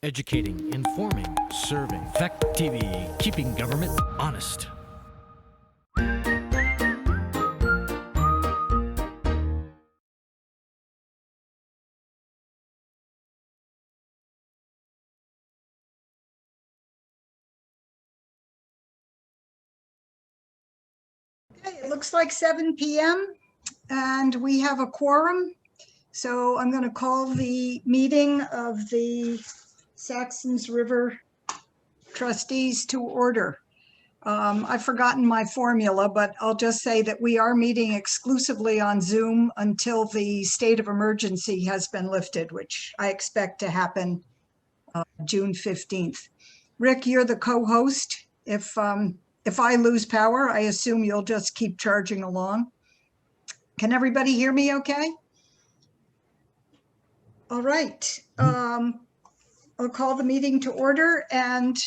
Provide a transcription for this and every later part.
Educating, informing, serving. Fact TV, keeping government honest. Okay, it looks like 7 p.m. and we have a quorum. So I'm going to call the meeting of the Saxtons River Trustees to order. I've forgotten my formula, but I'll just say that we are meeting exclusively on Zoom until the state of emergency has been lifted, which I expect to happen June 15th. Rick, you're the co-host. If I lose power, I assume you'll just keep charging along. Can everybody hear me okay? All right. I'll call the meeting to order. And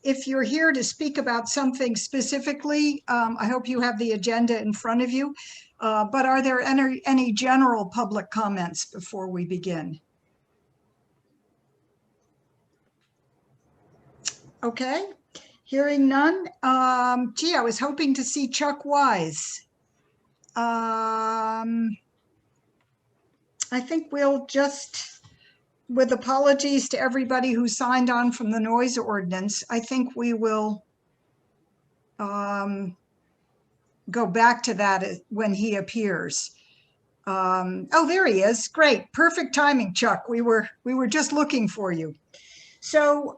if you're here to speak about something specifically, I hope you have the agenda in front of you. But are there any general public comments before we begin? Okay, hearing none. Gee, I was hoping to see Chuck Wise. I think we'll just, with apologies to everybody who signed on from the noise ordinance, I think we will go back to that when he appears. Oh, there he is. Great. Perfect timing, Chuck. We were just looking for you. So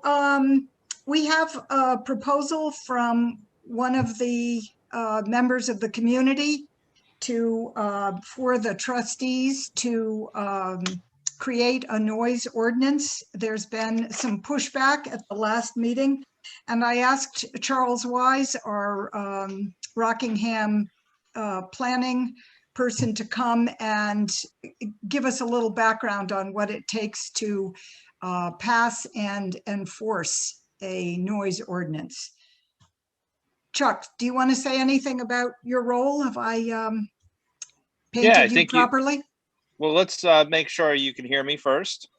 we have a proposal from one of the members of the community for the trustees to create a noise ordinance. There's been some pushback at the last meeting, and I asked Charles Wise, our Rockingham planning person, to come and give us a little background on what it takes to pass and enforce a noise ordinance. Chuck, do you want to say anything about your role? Have I painted you properly? Well, let's make sure you can hear me first.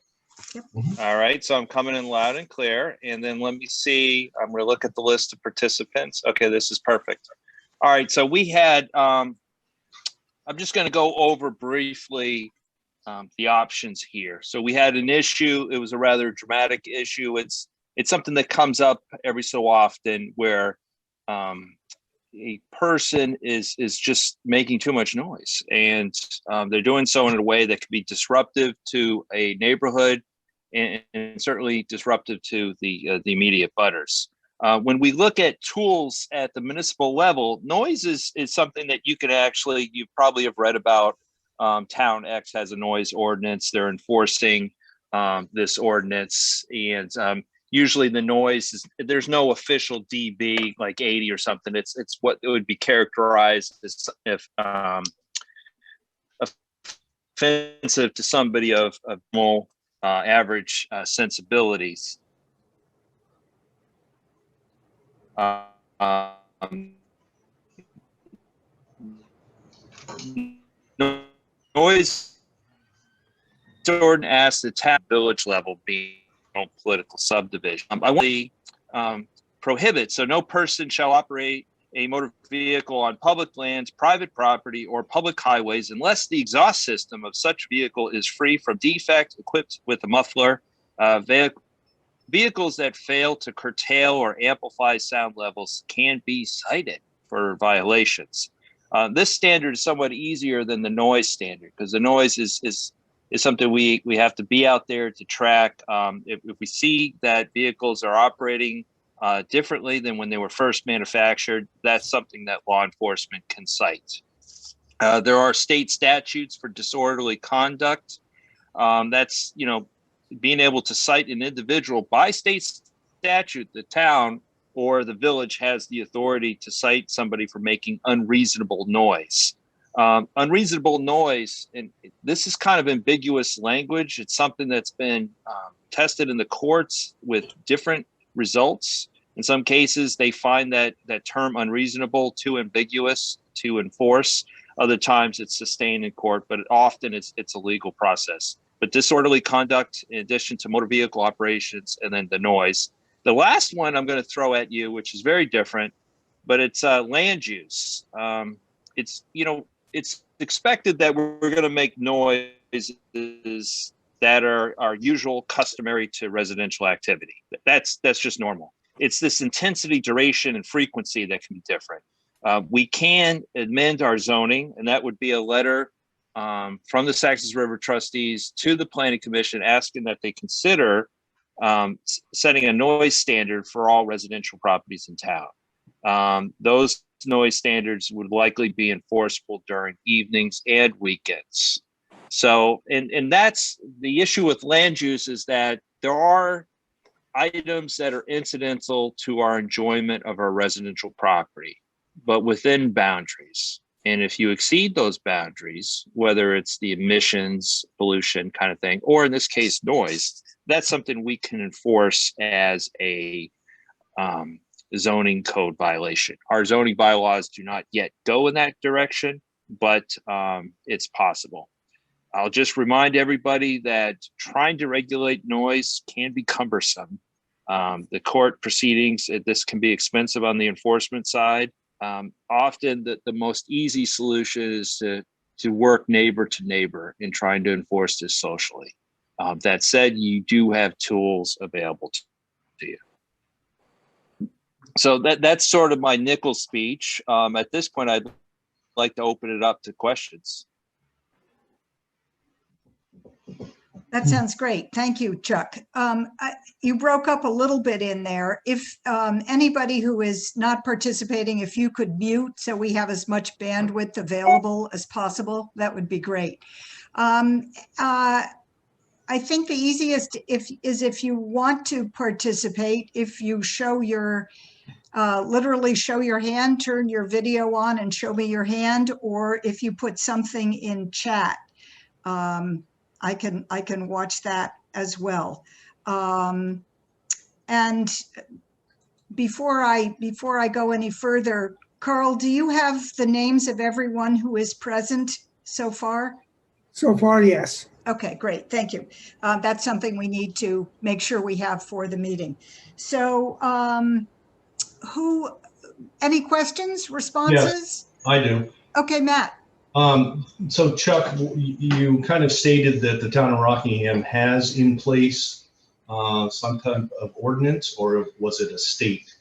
Yep. All right, so I'm coming in loud and clear. And then let me see, I'm going to look at the list of participants. Okay, this is perfect. All right, so we had, I'm just going to go over briefly the options here. So we had an issue. It was a rather dramatic issue. It's something that comes up every so often where a person is just making too much noise, and they're doing so in a way that could be disruptive to a neighborhood and certainly disruptive to the immediate butters. When we look at tools at the municipal level, noise is something that you can actually, you probably have read about. Town X has a noise ordinance. They're enforcing this ordinance, and usually the noise is, there's no official dB like 80 or something. It's what it would be characterized as if offensive to somebody of more average sensibilities. Noise ordinance asks the town village level being political subdivision. I want to prohibit, so no person shall operate a motor vehicle on public lands, private property, or public highways unless the exhaust system of such vehicle is free from defect, equipped with a muffler. Vehicles that fail to curtail or amplify sound levels can be cited for violations. This standard is somewhat easier than the noise standard because the noise is something we have to be out there to track. If we see that vehicles are operating differently than when they were first manufactured, that's something that law enforcement can cite. There are state statutes for disorderly conduct. That's, being able to cite an individual by state statute. The town or the village has the authority to cite somebody for making unreasonable noise. Unreasonable noise, and this is kind of ambiguous language. It's something that's been tested in the courts with different results. In some cases, they find that term unreasonable too ambiguous to enforce. Other times it's sustained in court, but often it's a legal process. but disorderly conduct in addition to motor vehicle operations, and then the noise. The last one I'm going to throw at you, which is very different, but it's land use. It's, you know, it's expected that we're going to make noises that are usual, customary to residential activity. That's just normal. It's this intensity, duration, and frequency that can be different. We can amend our zoning, and that would be a letter from the Saxtons River trustees to the Planning Commission asking that they consider setting a noise standard for all residential properties in town. Those noise standards would likely be enforceable during evenings and weekends. So, and that's the issue with land use, is that there are items that are incidental to our enjoyment of our residential property, but within boundaries. And if you exceed those boundaries, whether it's the emissions, pollution kind of thing, or in this case, noise, that's something we can enforce as a zoning code violation. Our zoning bylaws do not yet go in that direction, but it's possible. I'll just remind everybody that trying to regulate noise can be cumbersome. The court proceedings, this can be expensive on the enforcement side. Often the most easy solution is to work neighbor to neighbor in trying to enforce this socially. That said, you do have tools available to you. So that's sort of my nickel speech. At this point, I'd like to open it up to questions. That sounds great. Thank you, Chuck. You broke up a little bit in there. If anybody who is not participating, if you could mute so we have as much bandwidth available as possible, that would be great. I think the easiest is if you want to participate, if you show your, literally show your hand, turn your video on and show me your hand, or if you put something in chat. I can watch that as well. And before I go any further, Carl, do you have the names of everyone who is present so far? So far, yes. Okay, great. Thank you. That's something we need to make sure we have for the meeting. So any questions, responses? Yes, I do. Okay, Matt. So Chuck, you kind of stated that the town of Rockingham has in place some type of ordinance, or was it a state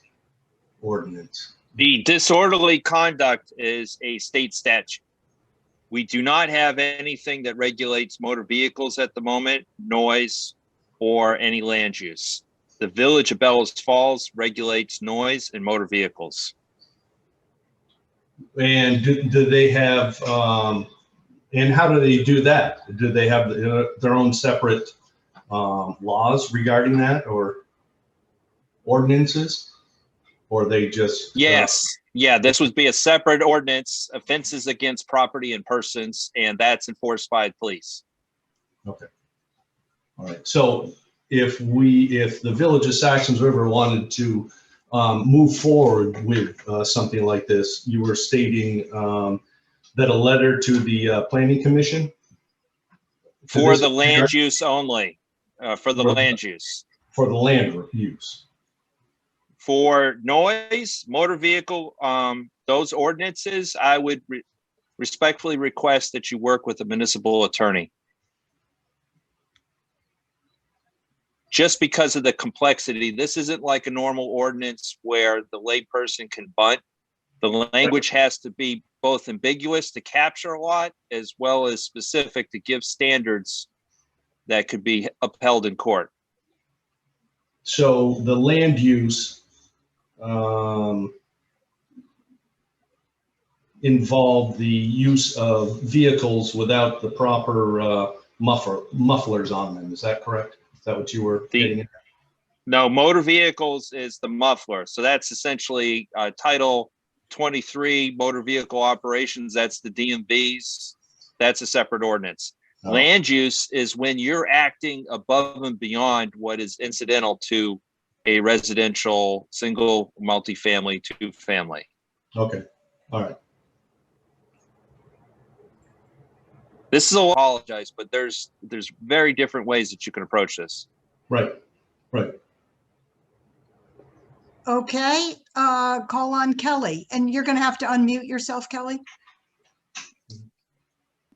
ordinance? The disorderly conduct is a state statute. We do not have anything that regulates motor vehicles at the moment, noise, or any land use. The Village of Bellows Falls regulates noise and motor vehicles. And do they have, and how do they do that? Do they have their own separate laws regarding that, or ordinances? Or they just? Yes. Yeah, this would be a separate ordinance, offenses against property and persons, and that's enforced by police. Okay. All right. So if the Village of Saxtons River wanted to move forward with something like this, you were stating that a letter to the Planning Commission? For the land use only, for the land use. For the land use. For noise, motor vehicle, those ordinances, I would respectfully request that you work with a municipal attorney. Just because of the complexity, this isn't like a normal ordinance where the layperson can bunt. The language has to be both ambiguous to capture a lot, as well as specific to give standards that could be upheld in court. So the land use involved the use of vehicles without the proper mufflers on them. Is that correct? Is that what you were getting at? No, motor vehicles is the muffler. So that's essentially Title 23 motor vehicle operations. That's the DMVs. That's a separate ordinance. Oh. Land use is when you're acting above and beyond what is incidental to a residential, single, multifamily, two-family. Okay, all right. This is a apologize, but there's very different ways that you can approach this. Right, right. Okay, call on Kelly, and you're going to have to unmute yourself, Kelly.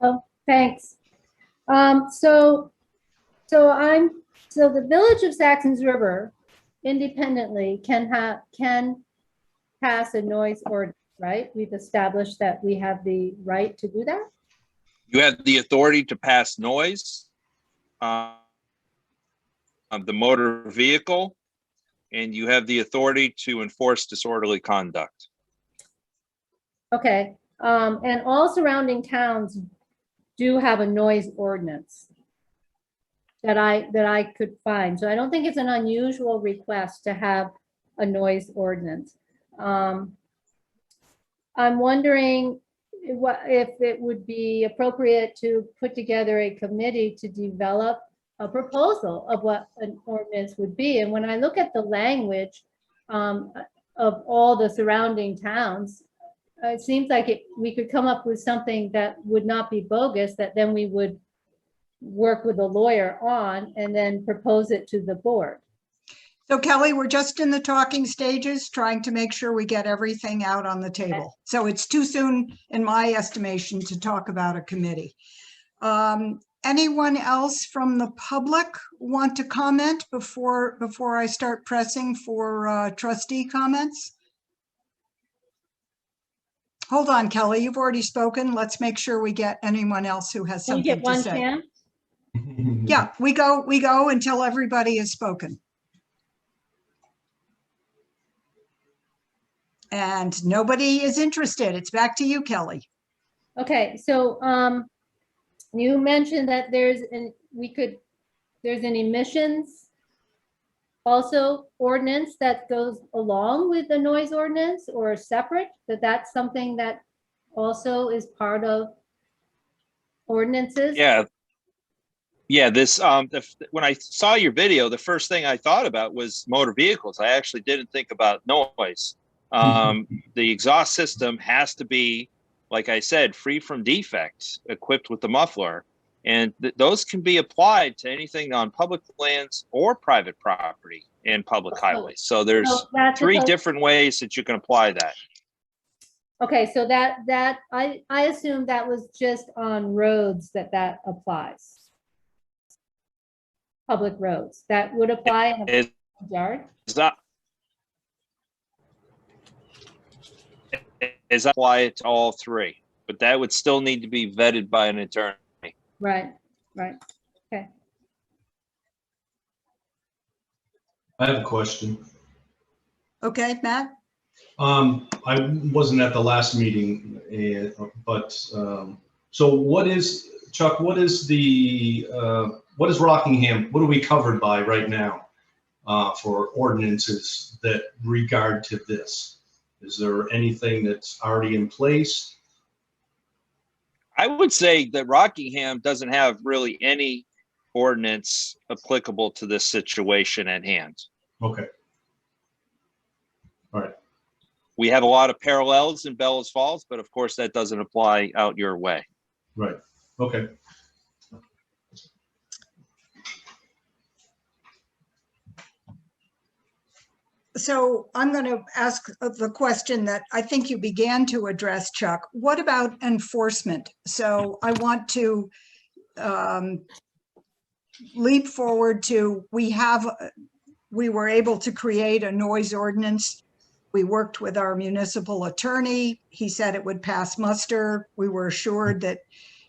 Oh, thanks. So the village of Saxons River independently can pass a noise ordinance, right? We've established that we have the right to do that. You have the authority to pass noise of the motor vehicle, and you have the authority to enforce disorderly conduct. Okay, and all surrounding towns do have a noise ordinance that I could find. So I don't think it's an unusual request to have a noise ordinance. I'm wondering if it would be appropriate to put together a committee to develop a proposal of what an ordinance would be. And when I look at the language of all the surrounding towns, it seems like we could come up with something that would not be bogus, that then we would work with a lawyer on and then propose it to the board. So Kelly, we're just in the talking stages, trying to make sure we get everything out on the table. So it's too soon, in my estimation, to talk about a committee. Anyone else from the public want to comment before I start pressing for trustee comments? Hold on, Kelly, you've already spoken. Let's make sure we get anyone else who has Can we something get to one say. chance? Yeah, we go until everybody has spoken. And nobody is interested. It's back to you, Kelly. Okay, so you mentioned that there's an emissions also ordinance that goes along with the noise ordinance, or separate, that's something that also is part of ordinances? Yeah, this when I saw your video, the first thing I thought about was motor vehicles. I actually didn't think about noise. The exhaust system has to be, like I said, free from defects, equipped with the muffler. And those can be applied to anything on public lands or private property and public highways. So there's three different ways that you can apply that. Okay, so that I assume that was just on roads that applies. Public roads, that would apply in a yard? Is that apply it to all three? But that would still need to be vetted by an attorney. Right. Okay. I have a question. Okay, Matt? I wasn't at the last meeting, but so what is, Chuck, what is Rockingham, what are we covered by right now for ordinances that regard to this? Is there anything that's already in place? I would say that Rockingham doesn't have really any ordinance applicable to this situation at hand. Okay. All right. We have a lot of parallels in Bellows Falls, but of course that doesn't apply out your way. Right. Okay. So I'm going to ask the question that I think you began to address, Chuck. What about enforcement? So I want to leap forward to, we were able to create a noise ordinance. We worked with our municipal attorney. He said it would pass muster. We were assured that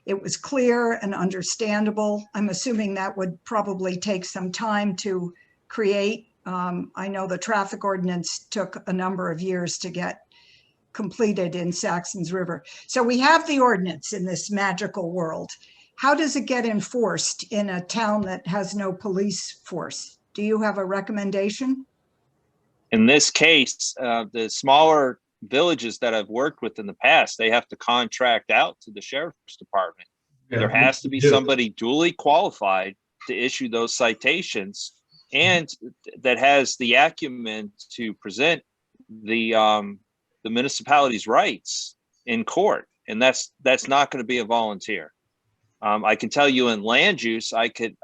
it was clear and understandable. I'm assuming that would probably take some time to create. I know the traffic ordinance took a number of years to get completed in Saxtons River. So we have the ordinance in this magical world. How does it get enforced in a town that has no police force? Do you have a recommendation? In this case, the smaller villages that I've worked with in the past, they have to contract out to the sheriff's department. Yeah, there has to be somebody duly qualified to issue those citations, and that has the acumen to present the municipality's rights in court. And that's not going to be a volunteer. I can tell you in land use, I could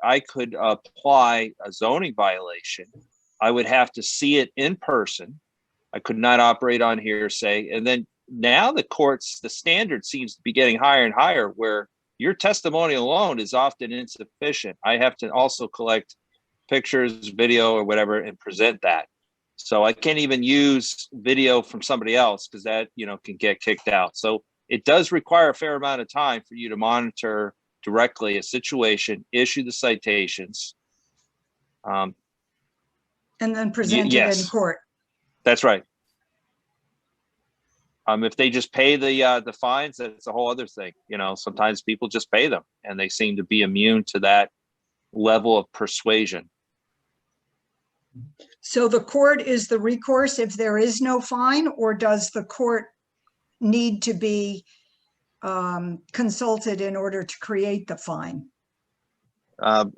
apply a zoning violation. I would have to see it in person. I could not operate on hearsay. And then now the standard seems to be getting higher and higher, where your testimony alone is often insufficient. I have to also collect pictures, video, or whatever, and present that. So I can't even use video from somebody else, because that, can get kicked out. So it does require a fair amount of time for you to monitor directly a situation, issue the citations. And then present it in yes, court. that's right. If they just pay the fines, that's a whole other thing. Sometimes people just pay them, and they seem to be immune to that level of persuasion. So the court is the recourse if there is no fine, or does the court need to be consulted in order to create the fine?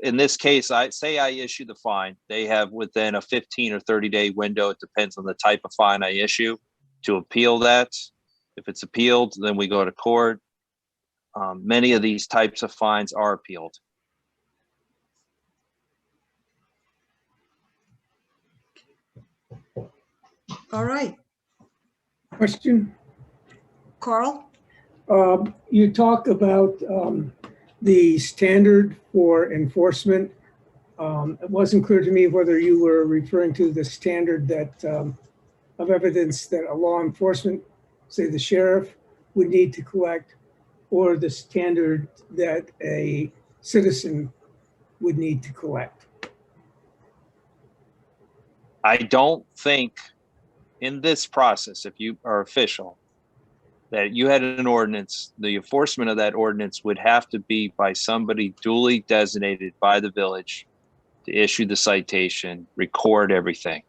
In this case, I issue the fine. They have within a 15 or 30-day window, it depends on the type of fine I issue, to appeal that. If it's appealed, then we go to court. Many of these types of fines are appealed. All right, Question? Carl? You talk about the standard for enforcement. It wasn't clear to me whether you were referring to the standard that of evidence that a law enforcement, say the sheriff, would need to collect, or the standard that a citizen would need to collect. I don't think in this process, if you are official, that you had an ordinance, the enforcement of that ordinance would have to be by somebody duly designated by the village to issue the citation, record everything.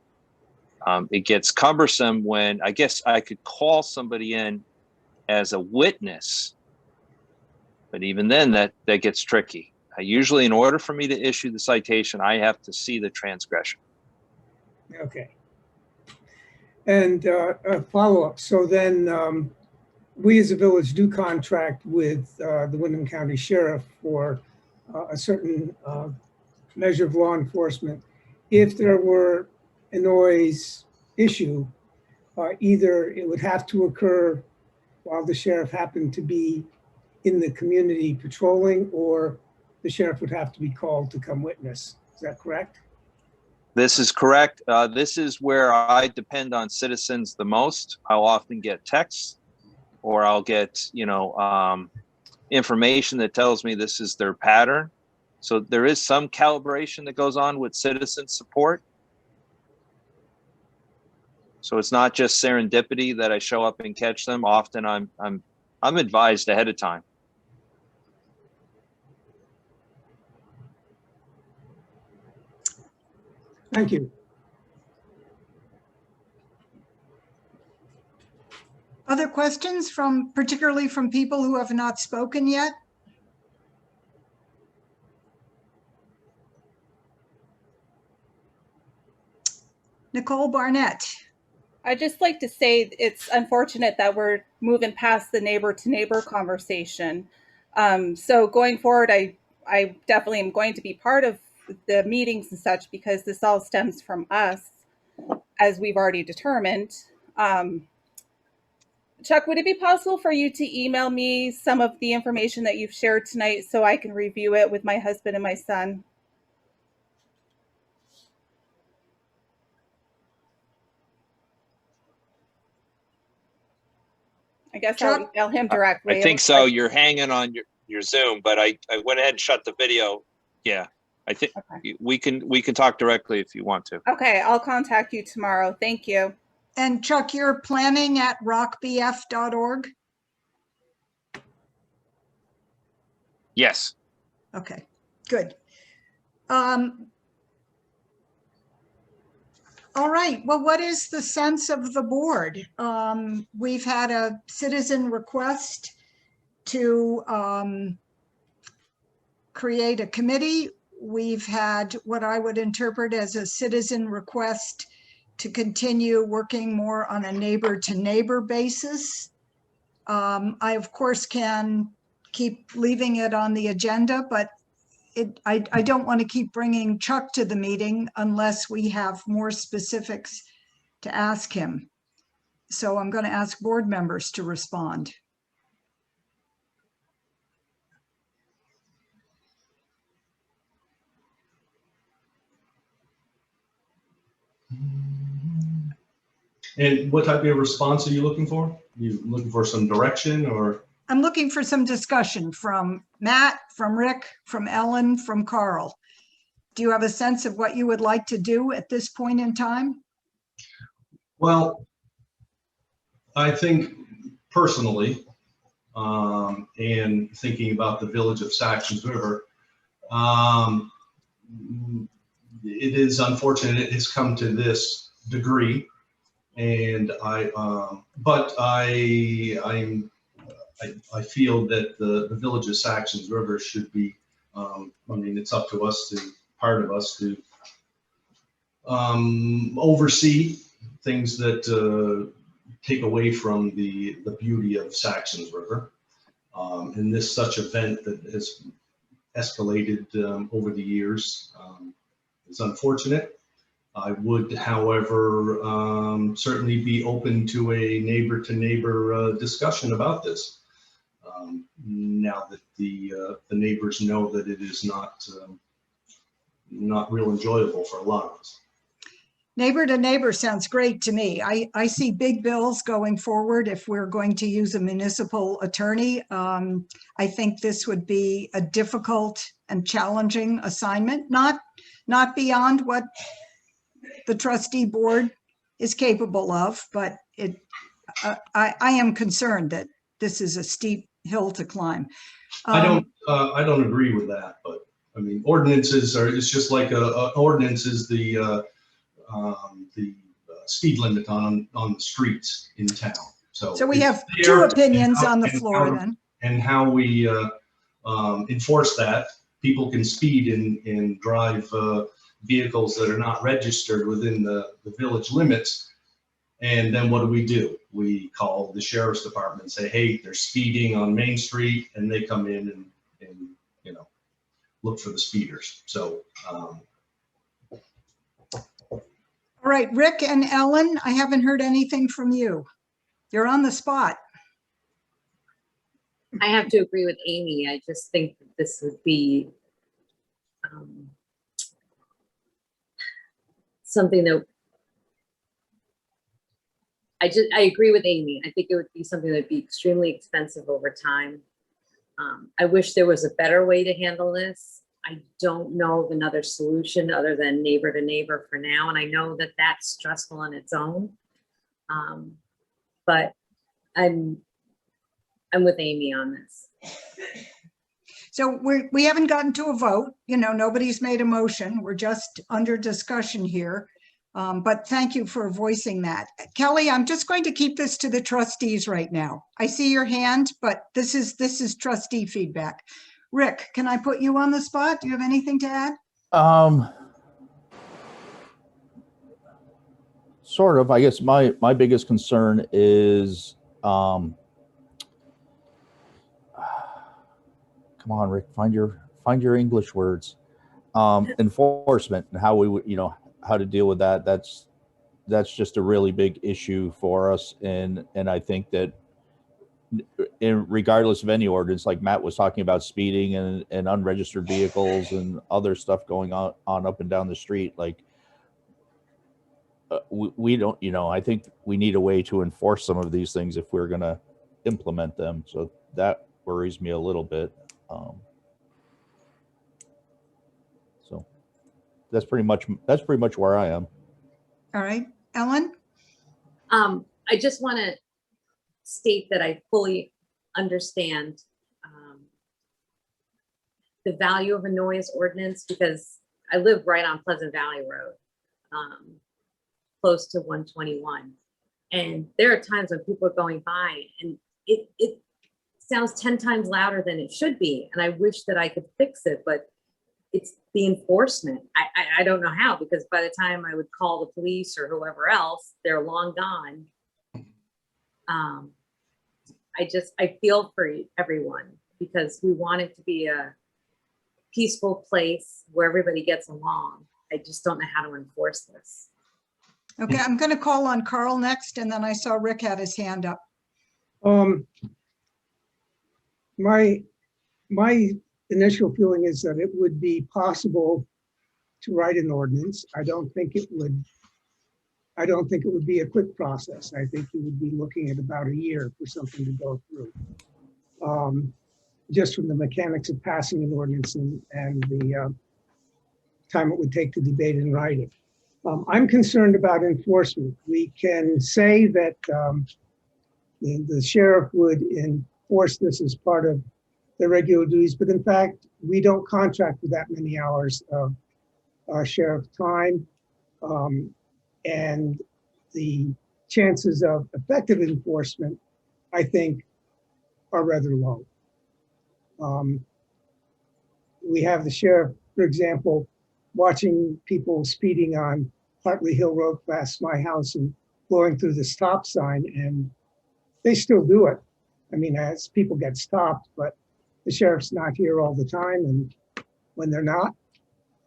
It gets cumbersome when, I guess I could call somebody in as a witness, but even then that gets tricky. Usually, in order for me to issue the citation, I have to see the transgression. Okay. And a follow-up. So then we as a village do contract with the Windham County Sheriff for a certain measure of law enforcement. If there were a noise issue, either it would have to occur while the sheriff happened to be in the community patrolling, or the sheriff would have to be called to come witness. Is that correct? This is correct. This is where I depend on citizens the most. I'll often get texts, or I'll get, information that tells me this is their pattern. So there is some calibration that goes on with citizen support. So it's not just serendipity that I show up and catch them. Often I'm advised ahead of time. Thank you. Other questions particularly from people who have not spoken yet? Nicole Barnett. I'd just like to say it's unfortunate that we're moving past the neighbor to neighbor conversation. So going forward, I definitely am going to be part of the meetings and such, because this all stems from us, as we've already determined. Chuck, would it be possible for you to email me some of the information that you've shared tonight so I can review it with my husband and my son? I guess I'll email him directly. I think so. You're hanging on your Zoom, but I went ahead and shut the video. Yeah, I think we can talk directly if you want to. Okay, I'll contact you tomorrow. Thank you. And Chuck, you're planning at rockbf.org? Yes. Okay, good. All right, well, what is the sense of the board? We've had a citizen request to create a committee. We've had what I would interpret as a citizen request to continue working more on a neighbor to neighbor basis. I, of course, can keep leaving it on the agenda, but I don't want to keep bringing Chuck to the meeting unless we have more specifics to ask him. So I'm going to ask board members to respond. And what type of response are you looking for? You looking for some direction or? I'm looking for some discussion from Matt, from Rick, from Ellen, from Carl. Do you have a sense of what you would like to do at this point in time? Well, I think personally, and thinking about the village of Saxtons River, it is unfortunate it has come to this degree, and but I feel that the village of Saxtons River should be, I mean, it's up to us to, part of us to oversee things that take away from the beauty of Saxtons River. And this such event that has escalated over the years is unfortunate. I would, however, certainly be open to a neighbor-to-neighbor discussion about this. Now that the neighbors know that it is not real enjoyable for a lot of us. Neighbor to neighbor sounds great to me. I see big bills going forward if we're going to use a municipal attorney. I think this would be a difficult and challenging assignment, not beyond what the trustee board is capable of, but I am concerned that this is a steep hill to climb. I don't agree with that, but I mean, ordinances are, it's just like a ordinance is the speed limit on the streets in town. So we have two opinions on the floor then. And how we enforce that. People can speed and drive vehicles that are not registered within the village limits. And then what do? We call the sheriff's department and say, hey, they're speeding on Main Street, and they come in and you know, look for the speeders. So All right, Rick and Ellen, I haven't heard anything from you. You're on the spot. I have to agree with Amy. I just think that this would be something that I agree with Amy. I think it would be something that would be extremely expensive over time. I wish there was a better way to handle this. I don't know of another solution other than neighbor to neighbor for now. And I know that that's stressful on its own. But I'm with Amy on this. So we haven't gotten to a vote. You know, nobody's made a motion. We're just under discussion here. But thank you for voicing that. Kelly, I'm just going to keep this to the trustees right now. I see your hand, but this is trustee feedback. Rick, can I put you on the spot? Do you have anything to add? Sort of. I guess my biggest concern is, come on, Rick, find your English words. Enforcement and how we would, you know, how to deal with that. That's just a really big issue for us, and I think that regardless of any ordinance, like Matt was talking about speeding and unregistered vehicles and other stuff going on up and down the street, like we don't, you know, I think we need a way to enforce some of these things if we're going to implement them. So that worries me a little bit. So that's pretty much where I am. All right, Ellen? I just want to state that I fully understand the value of a noise ordinance, because I live right on Pleasant Valley Road, close to 121. And there are times when people are going by and it sounds 10 times louder than it should be. And I wish that I could fix it, but it's the enforcement. I don't know how, because by the time I would call the police or whoever else, they're long gone. I feel for everyone. because we want it to be a peaceful place where everybody gets along. I just don't know how to enforce this. Okay, I'm going to call on Carl next, and then I saw Rick had his hand up. My initial feeling is that it would be possible to write an ordinance. I don't think it would be a quick process. I think you would be looking at about a year for something to go through. Just from the mechanics of passing an ordinance and the time it would take to debate and write it. I'm concerned about enforcement. We can say that the sheriff would enforce this as part of their regular duties, but in fact, we don't contract with that many hours of sheriff time. And the chances of effective enforcement, I think, are rather low. We have the sheriff, for example, watching people speeding on Hartley Hill Road past my house and blowing through the stop sign, and they still do it. I mean, as people get stopped, but the sheriff's not here all the time, and when they're not,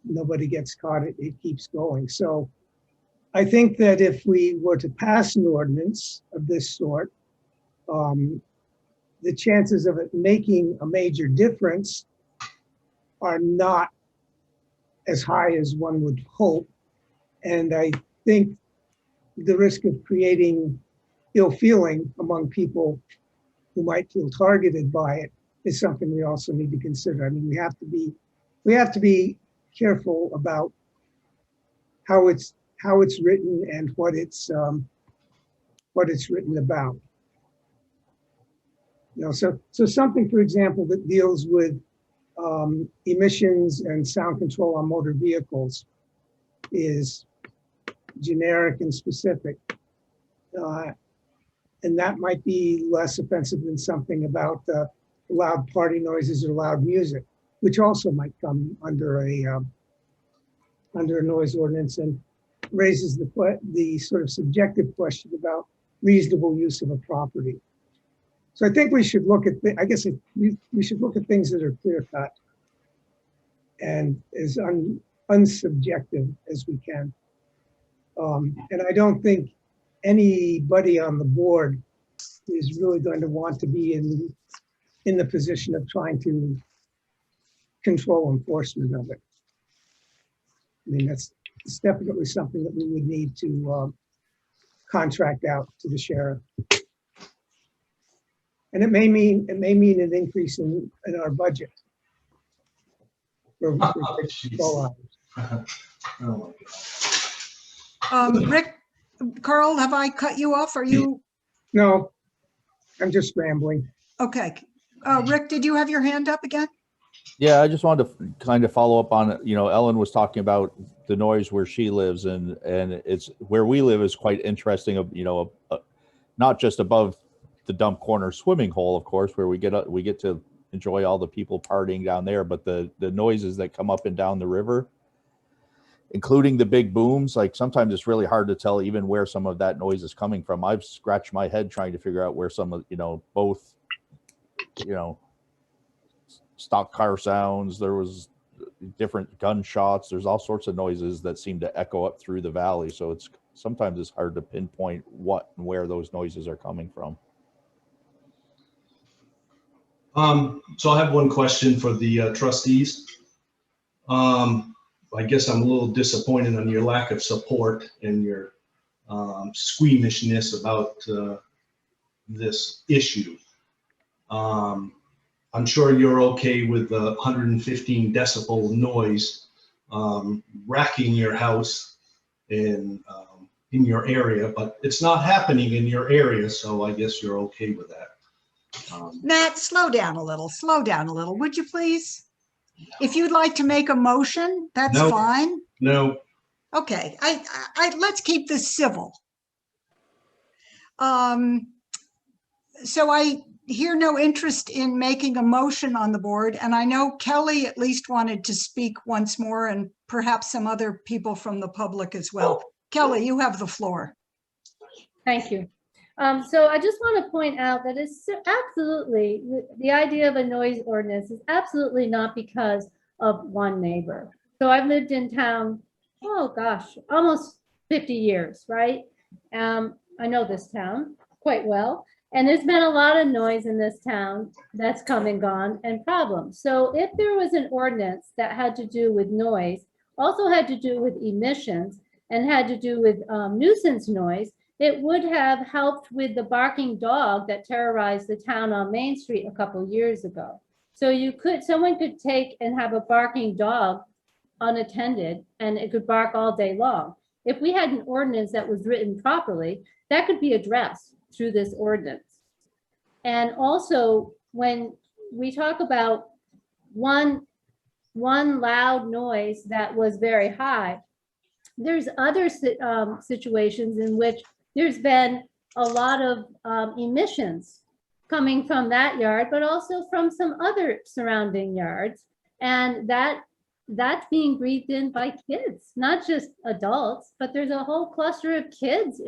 nobody gets caught. It keeps going. So I think that if we were to pass an ordinance of this sort, the chances of it making a major difference are not as high as one would hope. And I think the risk of creating ill feeling among people who might feel targeted by it is something we also need to consider. I mean, we have to be careful about how it's written and what it's written about. You know, so something, for example, that deals with emissions and sound control on motor vehicles is generic and specific. And that might be less offensive than something about loud party noises or loud music, which also might come under a noise ordinance and raises the sort of subjective question about reasonable use of a property. So I think we should look at, we should look at things that are clear cut and as unsubjective as we can. And I don't think anybody on the board is really going to want to be in the position of trying to control enforcement of it. I mean, it's definitely something that we would need to contract out to the sheriff. And it may mean an increase in our budget. For Oh my God. Rick, Carl, have I cut you off? Are you? No, I'm just rambling. Okay. Rick, did you have your hand up again? Yeah, I just wanted to kind of follow up on it. You know, Ellen was talking about the noise where she lives, and it's where we live is quite interesting. You know, not just above the dump corner swimming hole, of course, where we get to enjoy all the people partying down there, but the noises that come up and down the river, including the big booms, like sometimes it's really hard to tell even where some of that noise is coming from. I've scratched my head trying to figure out where some of, both, stock car sounds, there was different gunshots, there's all sorts of noises that seem to echo up through the valley. So sometimes it's hard to pinpoint what and where those noises are coming from. So I have one question for the trustees. I guess I'm a little disappointed on your lack of support and your squeamishness about this issue. I'm sure you're okay with the 115 decibel noise racking your house in your area, but it's not happening in your area, so I guess you're okay with that. Matt, slow down a little, would you please? If you'd like to make a motion, that's No. fine. No. Okay, let's keep this civil. So I hear no interest in making a motion on the board, and I know Kelly at least wanted to speak once more, and perhaps some other people from the public as well. Kelly, you have the floor. Thank you. So I just want to point out that it's absolutely, the idea of a noise ordinance is absolutely not because of one neighbor. So I've lived in town, oh gosh, almost 50 years, right? I know this town quite well. And there's been a lot of noise in this town that's come and gone and problems. So if there was an ordinance that had to do with noise, also had to do with emissions, and had to do with nuisance noise, it would have helped with the barking dog that terrorized the town on Main Street a couple years ago. So someone could take and have a barking dog unattended, and it could bark all day long. If we had an ordinance that was written properly, that could be addressed through this ordinance. And also, when we talk about one loud noise that was very high, there's other situations in which there's been a lot of emissions coming from that yard, but also from some other surrounding yards. And that's being breathed in by kids, not just adults, but there's a whole cluster of kids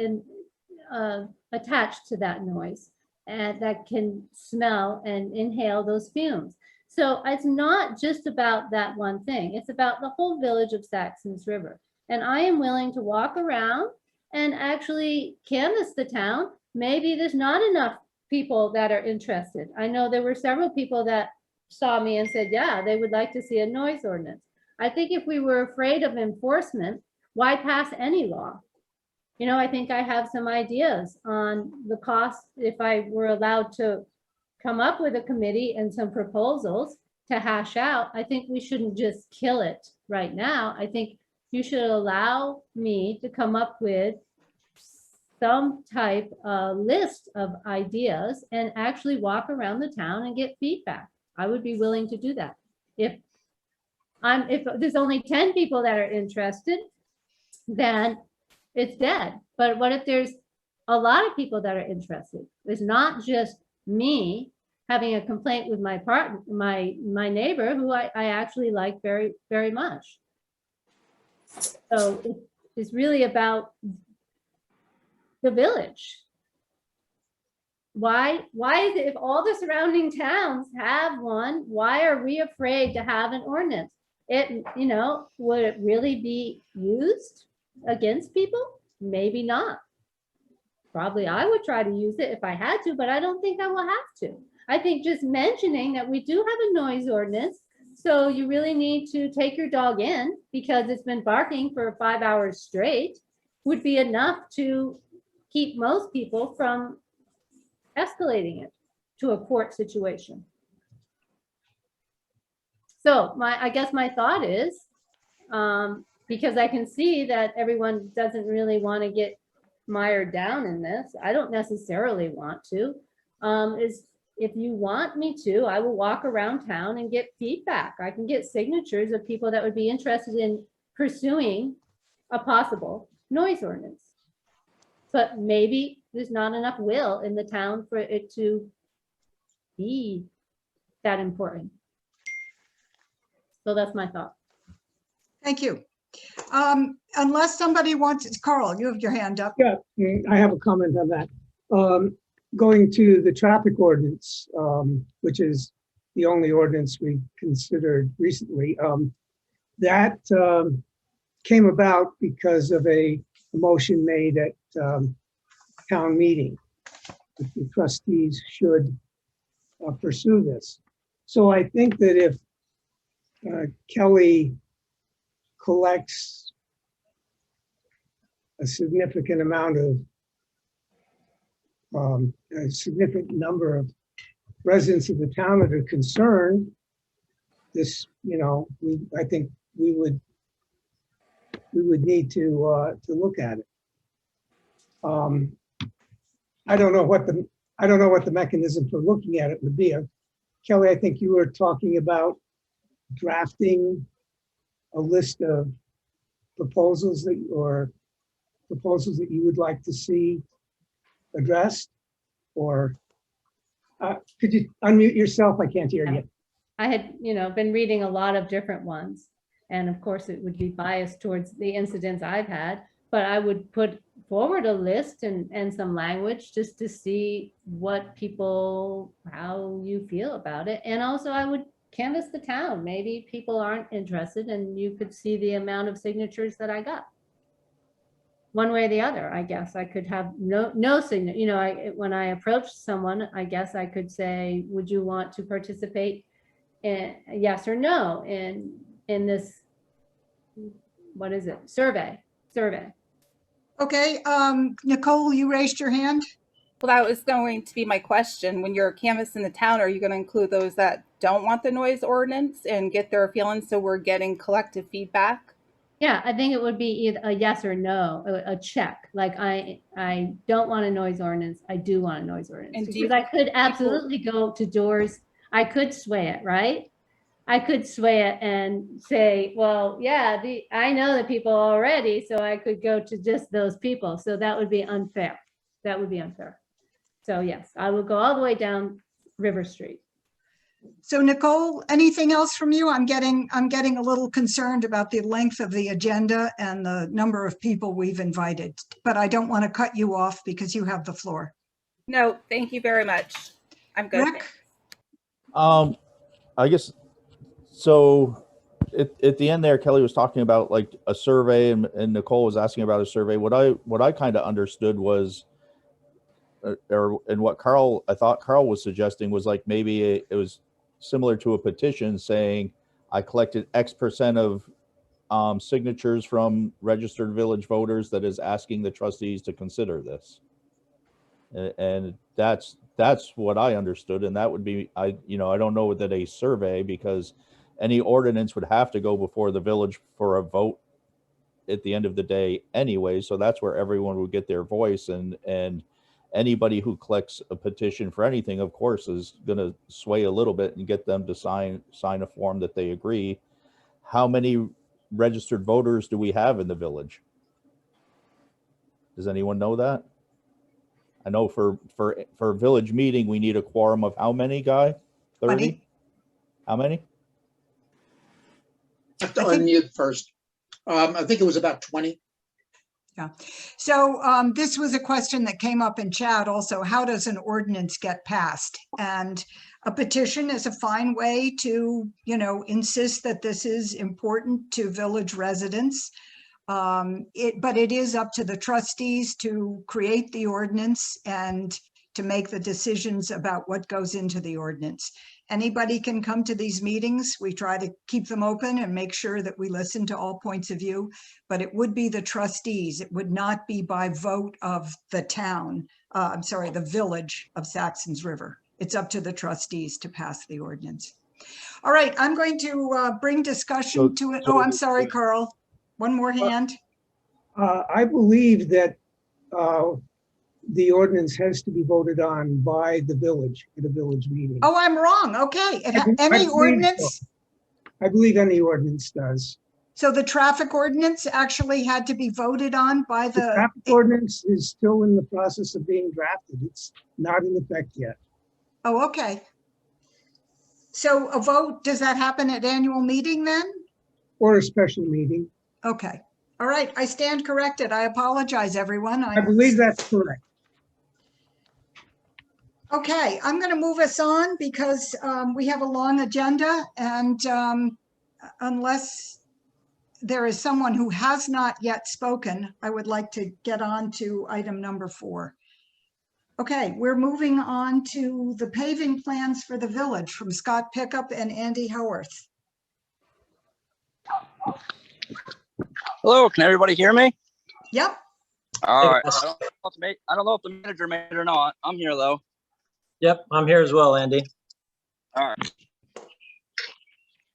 attached to that noise, and that can smell and inhale those fumes. So it's not just about that one thing. It's about the whole village of Saxtons River. And I am willing to walk around and actually canvass the town. Maybe there's not enough people that are interested. I know there were several people that saw me and said, yeah, they would like to see a noise ordinance. I think if we were afraid of enforcement, why pass any law? You know, I think I have some ideas on the cost if I were allowed to come up with a committee and some proposals to hash out. I think we shouldn't just kill it right now. I think you should allow me to come up with some type of list of ideas and actually walk around the town and get feedback. I would be willing to do that. If there's only 10 people that are interested, then it's dead. But what if there's a lot of people that are interested? It's not just me having a complaint with my partner, my neighbor, who I actually like very, very much. So it's really about the village. Why is it, if all the surrounding towns have one, why are we afraid to have an ordinance? Would it really be used against people? Maybe not. Probably I would try to use it if I had to, but I don't think I will have to. I think just mentioning that we do have a noise ordinance, so you really need to take your dog in because it's been barking for 5 hours straight, would be enough to keep most people from escalating it to a court situation. So I guess my thought is, because I can see that everyone doesn't really want to get mired down in this, I don't necessarily want to, is if you want me to, I will walk around town and get feedback. I can get signatures of people that would be interested in pursuing a possible noise ordinance. But maybe there's not enough will in the town for it to be that important. So that's my thought. Thank you. Unless somebody wants, Carl, you have your hand up. Yeah, I have a comment on that. Going to the traffic ordinance, which is the only ordinance we considered recently, that came about because of a motion made at town meeting. The trustees should pursue this. So I think that if Kelly collects a significant amount of a significant number of residents of the town that are concerned, this, I think we would need to look at it. I don't know what the mechanism for looking at it would be. Kelly, I think you were talking about drafting a list of proposals that you would like to see addressed, or could you unmute yourself? I can't hear you. I had, been reading a lot of different ones, and of course it would be biased towards the incidents I've had, but I would put forward a list and some language just to see how you feel about it. And also I would canvass the town. Maybe people aren't interested and you could see the amount of signatures that I got. One way or the other, I guess I could have no signature. You know, when I approached someone, I guess I could say, would you want to participate in yes or no in this, what is it? Survey. Okay, Nicole, you raised your hand. Well, that was going to be my question. When you're canvassing the town, are you going to include those that don't want the noise ordinance and get their feelings so we're getting collective feedback? Yeah, I think it would be either a yes or no, a check. Like I don't want a noise ordinance. I do want a noise ordinance. And do Because I could absolutely go to doors. I could sway it, right? I could sway it and say, well, yeah, I know the people already, so I could go to just those people. So that would be unfair. That would be unfair. So yes, I will go all the way down River Street. So Nicole, anything else from you? I'm getting a little concerned about the length of the agenda and the number of people we've invited, but I don't want to cut you off because you have the floor. No, thank you very much. I'm good. Rick? I guess, so at the end there, Kelly was talking about like a survey and Nicole was asking about a survey. What I kind of understood was, and what I thought Carl was suggesting was like maybe it was similar to a petition saying I collected X percent of signatures from registered village voters that is asking the trustees to consider this. And that's what I understood. And that would be, I don't know that a survey, because any ordinance would have to go before the village for a vote at the end of the day anyway. So that's where everyone would get their voice, and anybody who collects a petition for anything, of course, is going to sway a little bit and get them to sign a form that they agree. How many registered voters do we have in the village? Does anyone know that? I know for a village meeting, we need a quorum of how many, Guy? 30? 20. How many? I have to unmute first. I think it was about 20. Yeah. So this was a question that came up in chat also. How does an ordinance get passed? And a petition is a fine way to, insist that this is important to village residents. But it is up to the trustees to create the ordinance and to make the decisions about what goes into the ordinance. Anybody can come to these meetings. We try to keep them open and make sure that we listen to all points of view, but it would be the trustees. It would not be by vote of the town. The village of Saxtons River. It's up to the trustees to pass the ordinance. All right, I'm going to bring discussion to it. Oh, I'm sorry, Carl. One more hand. I believe that the ordinance has to be voted on by the village at a village meeting. Oh, I'm wrong. Okay. Any I ordinance? So. I believe any ordinance does. So the traffic ordinance actually had to be voted on by the traffic ordinance is still in the process of being drafted. It's not in effect yet. Oh, okay. So a vote, does that happen at annual meeting then? Or a special meeting. Okay. All right. I stand corrected. I apologize, everyone. I believe that's correct. Okay, I'm going to move us on because we have a long agenda, and unless there is someone who has not yet spoken, I would like to get on to item number 4. Okay, we're moving on to the paving plans for the village from Scott Pickup and Andy Howarth. Hello, can everybody hear me? Yep. All right. I don't know if the manager made it or not. I'm here though. Yep, I'm here as well, Andy. All right.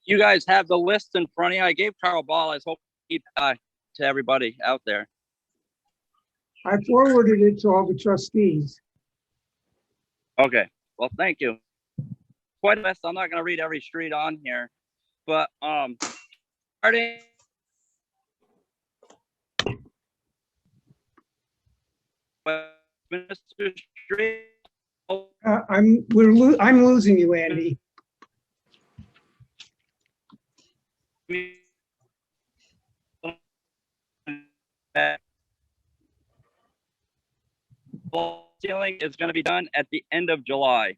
You guys have the list in front of you. I gave Carl Ball. I was hoping he'd to everybody out there. I forwarded it to all the trustees. Okay. Well, thank you. Quite a list. I'm not going to read every street on here, but starting. Mr. Street. I'm losing you, Andy. Ceiling is going to be done at the end of July.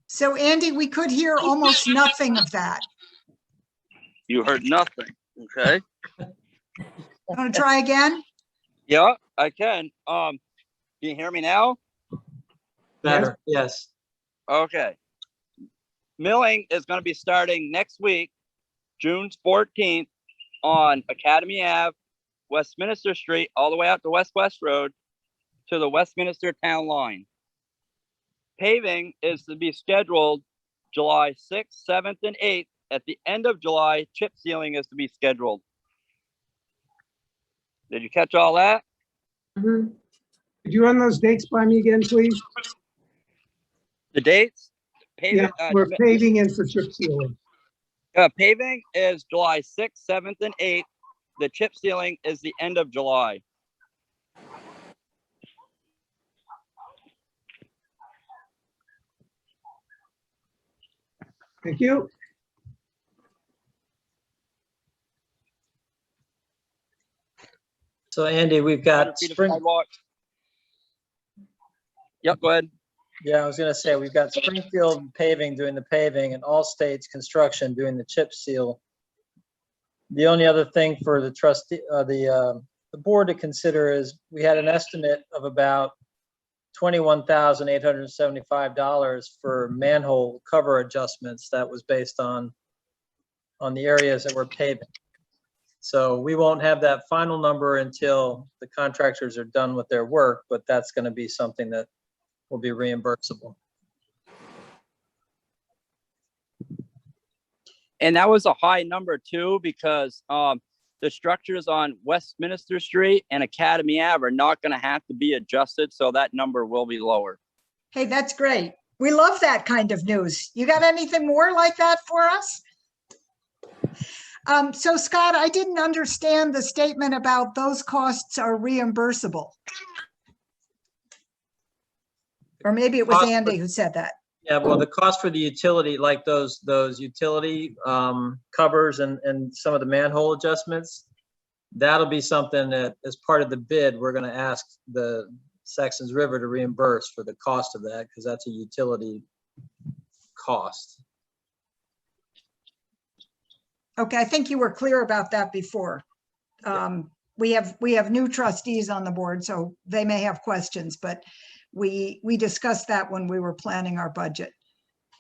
So Andy, we could hear almost nothing of that. You heard nothing. Okay. Want to try again? Yeah, I can. Can you hear me now? Better, yes. Okay. Milling is going to be starting next week, June 14th, on Academy Ave, Westminster Street, all the way out to West Road to the Westminster Town Line. Paving is to be scheduled July 6th, 7th, and 8th. At the end of July, chip sealing is to be scheduled. Did you catch all that? Mhm. Could you run those dates by me again, please? The dates? Paving, Yeah, we're paving in for chip sealing. paving is July 6th, 7th, and 8th. The chip sealing is the end of July. Thank you. So Andy, we've 100 got feet of spring. sidewalk. Yep, go ahead. Yeah, I was gonna say, we've got Springfield Paving doing the paving and All States Construction doing the chip seal. The only other thing for the trustee, the board to consider is we had an estimate of about $21,875 for manhole cover adjustments. That was based on the areas that we're paving. So we won't have that final number until the contractors are done with their work, but that's gonna be something that will be reimbursable. And that was a high number too, because the structures on Westminster Street and Academy Ave are not going to have to be adjusted, so that number will be lower. Hey, that's great. We love that kind of news. You got anything more like that for us? So Scott, I didn't understand the statement about those costs are reimbursable. Or maybe it was Andy who said that. Yeah, well, the cost for the utility, like those utility covers and some of the manhole adjustments, that'll be something that as part of the bid, we're gonna ask the Saxtons River to reimburse for the cost of that, because that's a utility cost. Okay, I think you were clear about that before. We have new trustees on the board, so they may have questions, but we discussed that when we were planning our budget.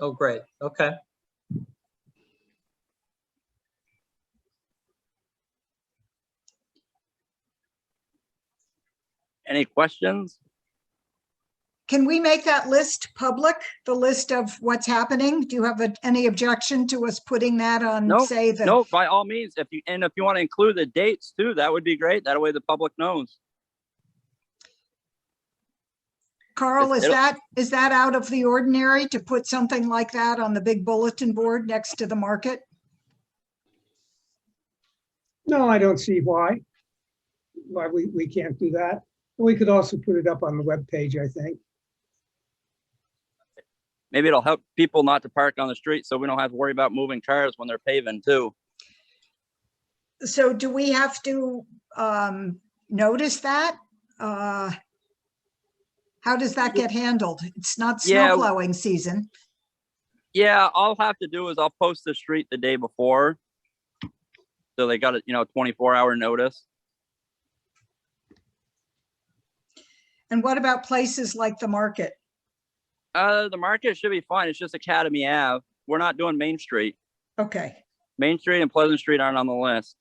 Oh, great. Okay. Any questions? Can we make that list public, the list of what's happening? Do you have any objection to us putting that on, No, say, the? no, by all means. If you want to include the dates too, that would be great. That way the public knows. Carl, is that out of the ordinary to put something like that on the big bulletin board next to the market? No, I don't see why we can't do that. We could also put it up on the webpage, I think. Maybe it'll help people not to park on the street, so we don't have to worry about moving cars when they're paving too. So do we have to notice that? How does that get handled? It's not snow plowing season. Yeah, all I'll have to do is I'll post the street the day before. So they got a 24-hour notice. And what about places like the market? The market should be fine. It's just Academy Ave. We're not doing Main Street. Okay. Main Street and Pleasant Street aren't on the list.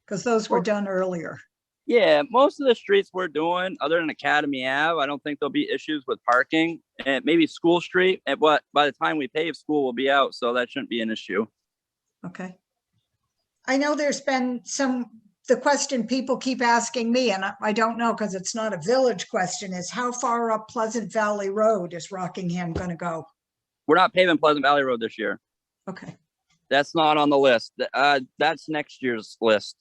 Because those were done earlier. Yeah, most of the streets we're doing, other than Academy Ave, I don't think there'll be issues with parking. And maybe School Street, but by the time we pave, school will be out, so that shouldn't be an issue. Okay. I know there's been the question people keep asking me, and I don't know because it's not a village question, is how far up Pleasant Valley Road is Rockingham going to go? We're not paving Pleasant Valley Road this year. Okay. That's not on the list. That's next year's list.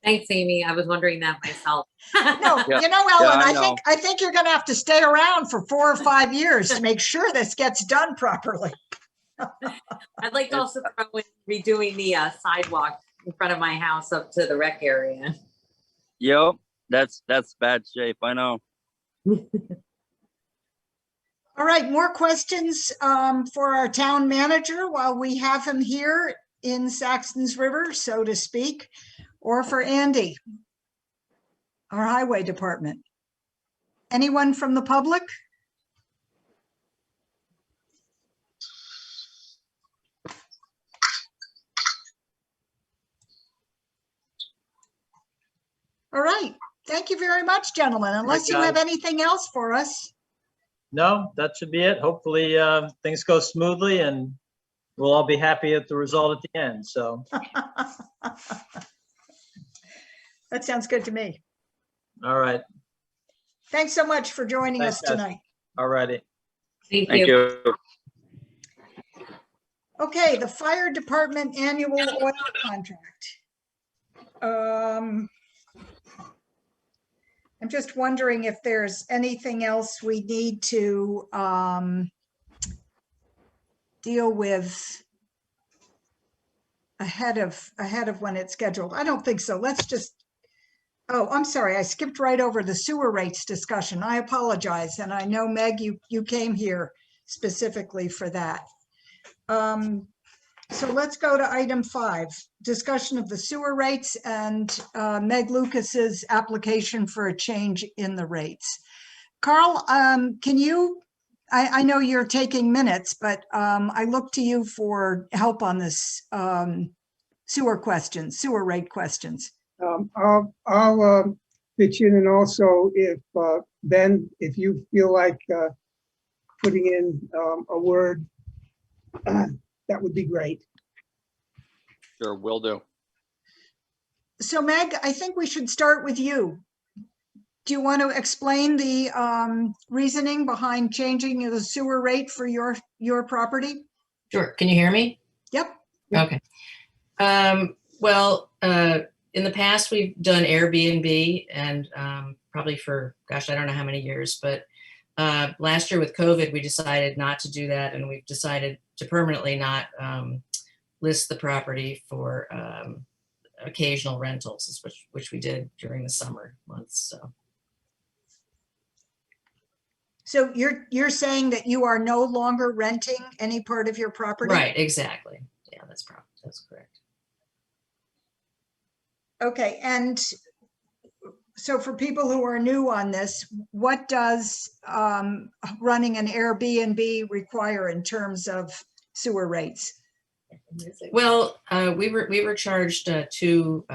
Thanks, Amy. I was wondering that myself. No, Yeah. Ellen, Yeah, I think you're going to have to stay around for 4 or 5 years to make sure this gets done properly. I'd like to also throw in redoing the sidewalk in front of my house up to the rec area. Yep, that's bad shape. I know. All right, more questions for our town manager while we have him here in Saxtons River, so to speak, or for Andy, our highway department. Anyone from the public? All right, thank you very much, gentlemen, unless you have guys. anything else for us. No, that should be it. Hopefully, things go smoothly and we'll all be happy at the result at the end. So, That sounds good to me. all right. Thanks so much for joining Thanks, us guys. tonight. All righty. Thank Thank you. you. Okay, the fire department annual oil contract. I'm just wondering if there's anything else we need to deal with ahead of when it's scheduled. I don't think so. Let's just, oh, I'm sorry. I skipped right over the sewer rates discussion. I apologize. And I know, Meg, you came here specifically for that. So let's go to item 5, discussion of the sewer rates and Meg Lucas's application for a change in the rates. Carl, can you, I know you're taking minutes, but I look to you for help on this sewer rate questions. I'll pitch in, and also if Ben, if you feel like putting in a word, that would be great. Sure, will do. So Meg, I think we should start with you. Do you want to explain the reasoning behind changing the sewer rate for your property? Sure. Can you hear me? Yep. Okay. Well, in the past, we've done Airbnb and probably for, gosh, I don't know how many years, but last year with COVID, we decided not to do that. And we've decided to permanently not list the property for occasional rentals, which we did during the summer months. So you're saying that you are no longer renting any part of your property? Right, exactly. Yeah, that's correct. Okay, and so for people who are new on this, what does running an Airbnb require in terms of sewer rates? Well, we were charged 2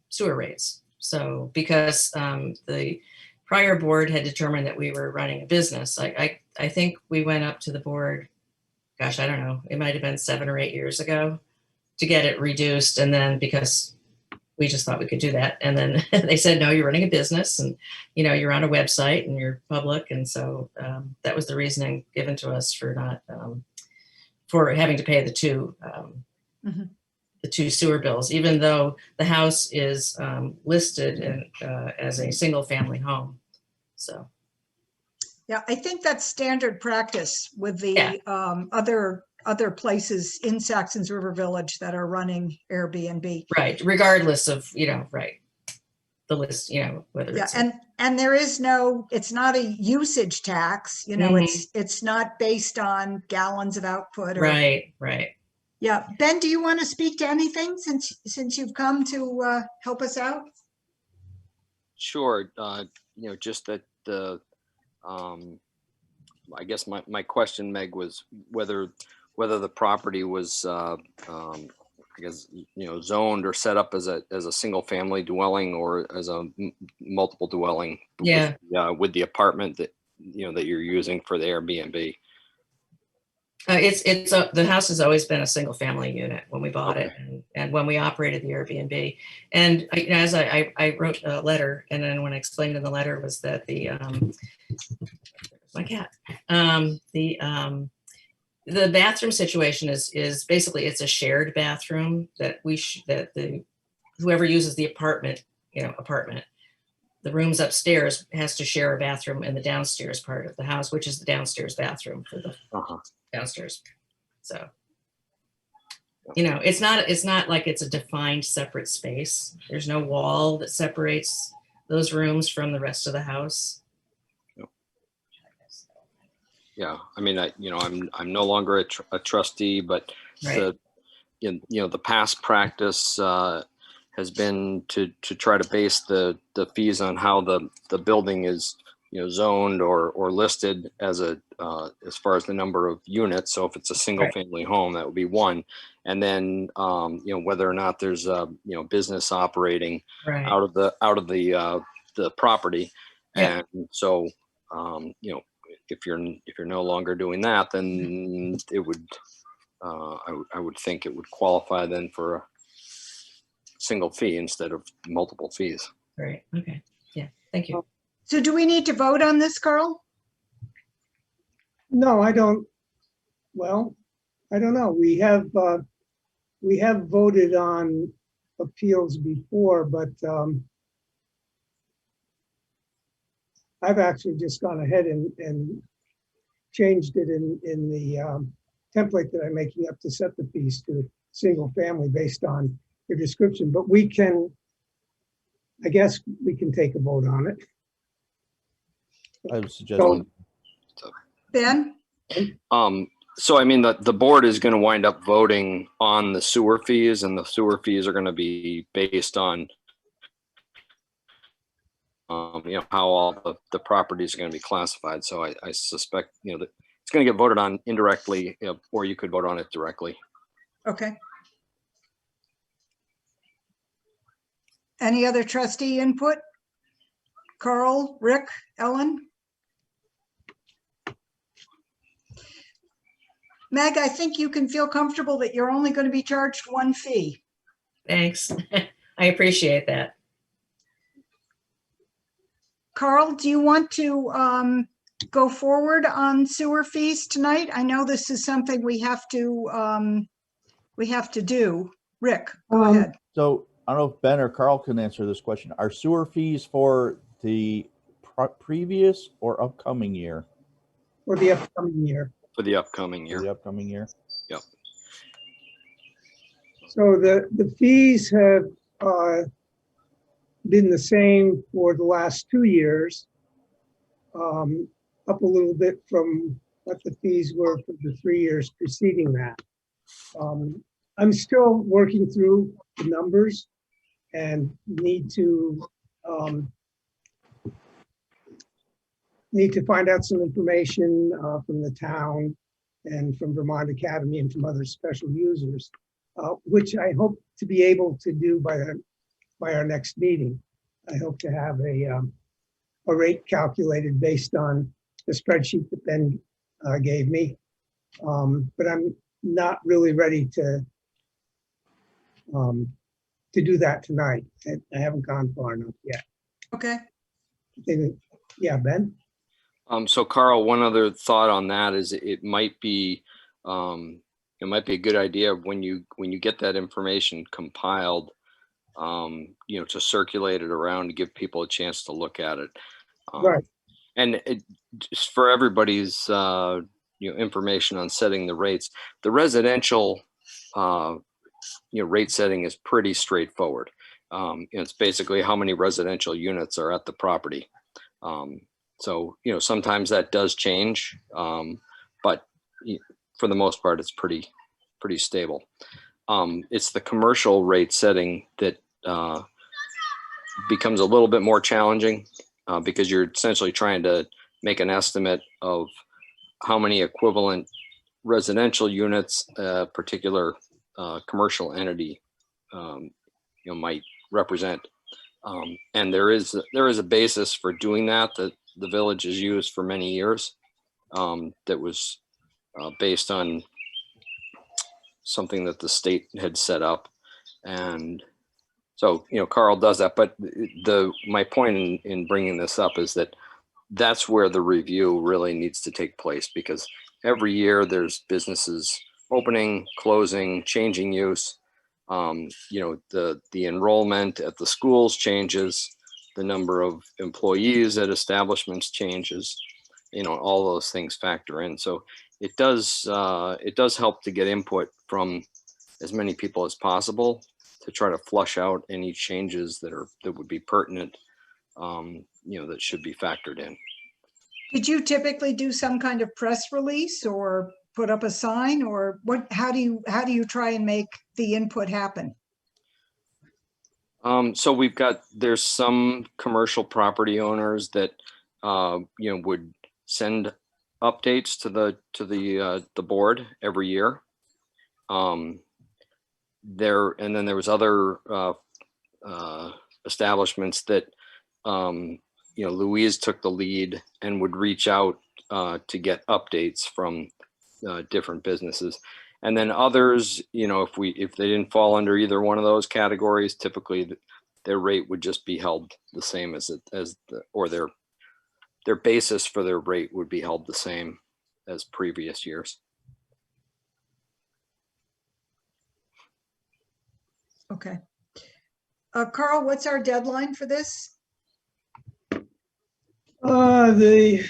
sewer rates. So because the prior board had determined that we were running a business, I think we went up to the board, gosh, I don't know, it might have been 7 or 8 years ago to get it reduced. And then because we just thought we could do that. And then they said, no, you're running a business and, you're on a website and you're public. And so that was the reasoning given to us for not, for having to pay the 2 sewer bills, even though the house is listed as a single family home. So. Yeah, I think that's standard practice with the other places in Saxtons River Village that are running Airbnb. Right, regardless of, right, the list, whether it's. And there is no, it's not a usage tax, it's not based on gallons of output. Right. Yeah, Ben, do you want to speak to anything since you've come to help us out? Sure. Just that I guess my question, Meg, was whether the property was I guess zoned or set up as a single family dwelling or as a multiple dwelling. Yeah. With the apartment that that you're using for the Airbnb. The house has always been a single family unit when we bought it and when we operated the Airbnb. And as I wrote a letter, and then when I explained in the letter was that my cat, the bathroom situation is basically, it's a shared bathroom that whoever uses the apartment, the rooms upstairs has to share a bathroom in the downstairs part of the house, which is the downstairs bathroom for the downstairs. So, it's not like it's a defined separate space. There's no wall that separates those rooms from the rest of the house. Yeah, I mean, I'm no longer a trustee, but Right. the past practice has been to try to base the fees on how the building is zoned or listed as far as the number of units. So if it's a single Right. family home, that would be one, and then whether or not there's a business operating Right. out of the property, Yeah. and so if you're no longer doing that, then it would I would think it would qualify then for a single fee instead of multiple fees. Right. Okay. Yeah. Thank you. So do we need to vote on this, Carl? No, I don't. Well, I don't know. We have voted on appeals before, but I've actually just gone ahead and changed it in the template that I'm making up to set the fees to single family based on your description. But we can, I guess we can take a vote on it. I would suggest. Ben? So I mean, the board is going to wind up voting on the sewer fees, and the sewer fees are going to be based on how all the properties are going to be classified. So I suspect that it's going to get voted on indirectly, or you could vote on it directly. Okay. Any other trustee input? Carl, Rick, Ellen? Meg, I think you can feel comfortable that you're only going to be charged one fee. Thanks. I appreciate that. Carl, do you want to go forward on sewer fees tonight? I know this is something we have to do. Rick, go ahead. So I don't know if Ben or Carl can answer this question. Are sewer fees for the previous or upcoming year? For the upcoming year. For the upcoming year. For the upcoming year. Yep. So the fees have been the same for the last 2 years, up a little bit from what the fees were for the 3 years preceding that. I'm still working through the numbers and need to find out some information from the town and from Vermont Academy and from other special users, which I hope to be able to do by our next meeting. I hope to have a rate calculated based on the spreadsheet that Ben gave me, but I'm not really ready to do that tonight. I haven't gone far enough yet. Okay. Yeah, Ben? So Carl, one other thought on that is it might be a good idea when you get that information compiled, to circulate it around to give people a chance to look at it. Right. And just for everybody's information on setting the rates, the residential rate setting is pretty straightforward. It's basically how many residential units are at the property. So sometimes that does change, but for the most part, it's pretty stable. It's the commercial rate setting that becomes a little bit more challenging because you're essentially trying to make an estimate of how many equivalent residential units a particular commercial entity might represent. And there is a basis for doing that the village has used for many years, that was based on something that the state had set up. And so, Carl does that, but my point in bringing this up is that that's where the review really needs to take place, because every year there's businesses opening, closing, changing use. The enrollment at the schools changes, the number of employees at establishments changes, all those things factor in. So it does help to get input from as many people as possible to try to flush out any changes that would be pertinent that should be factored in. Did you typically do some kind of press release or put up a sign, or what? How do you try and make the input happen? So there's some commercial property owners that would send updates to the board every year. And then there was other establishments that Louise took the lead and would reach out to get updates from different businesses. And then others, if they didn't fall under either one of those categories, typically their rate would just be held the same or their basis for their rate would be held the same as previous years. Okay. Carl, what's our deadline for this? The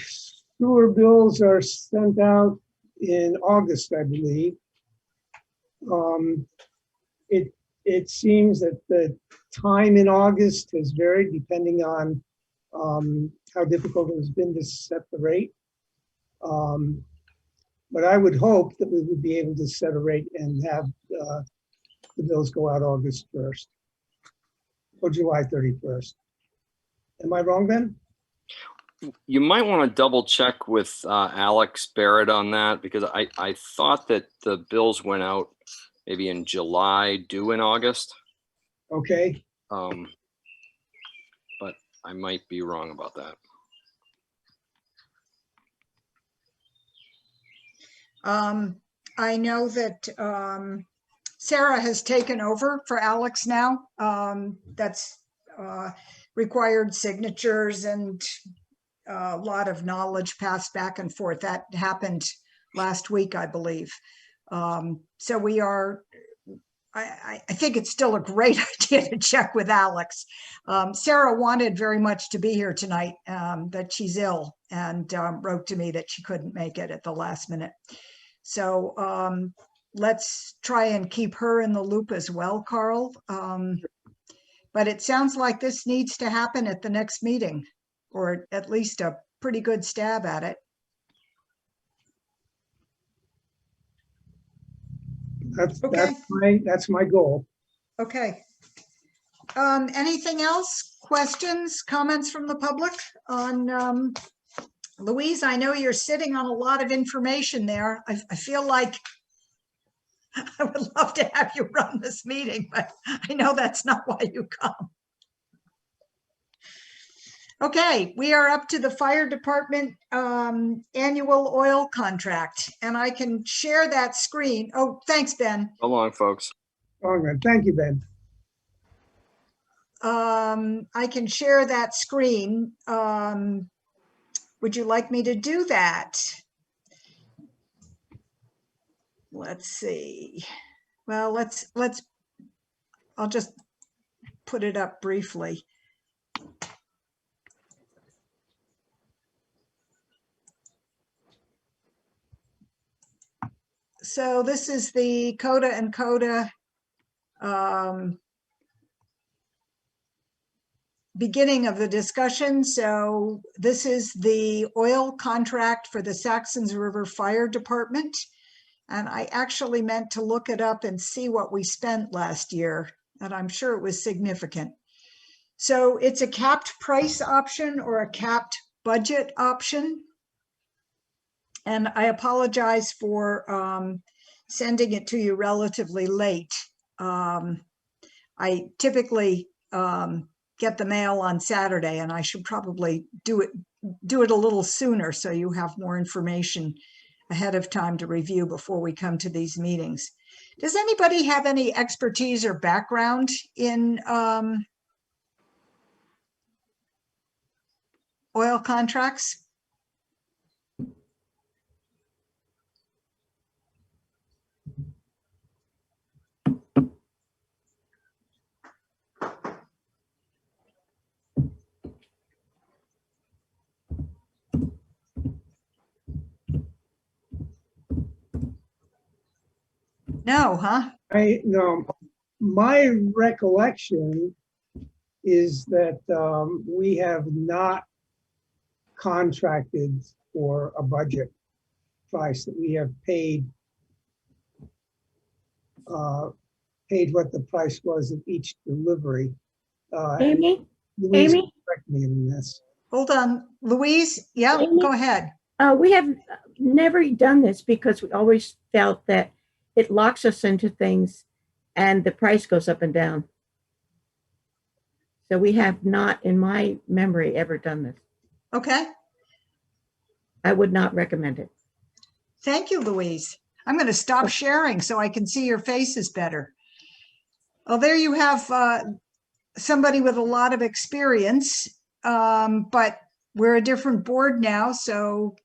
sewer bills are sent out in August, I believe. It seems that the time in August has varied depending on how difficult it has been to set the rate. But I would hope that we would be able to set a rate and have the bills go out August 1st or July 31st. Am I wrong then? You might want to double check with Alex Barrett on that, because I thought that the bills went out maybe in July, due in August. Okay. But I might be wrong about that. I know that Sarah has taken over for Alex now. That's required signatures and a lot of knowledge passed back and forth. That happened last week, I believe. So we are, I think it's still a great idea to check with Alex. Sarah wanted very much to be here tonight, but she's ill and wrote to me that she couldn't make it at the last minute. So let's try and keep her in the loop as well, Carl. But it sounds like this needs to happen at the next meeting, or at least a pretty good stab at it. That's my goal. Okay. Anything else? Questions, comments from the public on Louise? I know you're sitting on a lot of information there. I feel like I would love to have you run this meeting, but I know that's not why you come. Okay, we are up to the fire department annual oil contract, and I can share that screen. Oh, thanks, Ben. So long, folks. All right, thank you, Ben. I can share that screen. Would you like me to do that? Let's see. Well, I'll just put it up briefly. So this is the CODA and CODA beginning of the discussion. So this is the oil contract for the Saxtons River Fire Department. And I actually meant to look it up and see what we spent last year, and I'm sure it was significant. So it's a capped price option or a capped budget option. And I apologize for sending it to you relatively late. I typically get the mail on Saturday, and I should probably do it a little sooner so you have more information ahead of time to review before we come to these meetings. Does anybody have any expertise or background in oil contracts? No, huh? No, my recollection is that we have not contracted for a budget price, that we have paid what the price was of each delivery. And Amy, Louise Amy, correct me in this. Hold on, Louise. Yeah, Amy? go ahead. we have never done this because we always felt that it locks us into things and the price goes up and down. So we have not, in my memory, ever done this. Okay. I would not recommend it. Thank you, Louise. I'm going to stop sharing so I can see your faces better. Well, there you have somebody with a lot of experience, but we're a different board now, so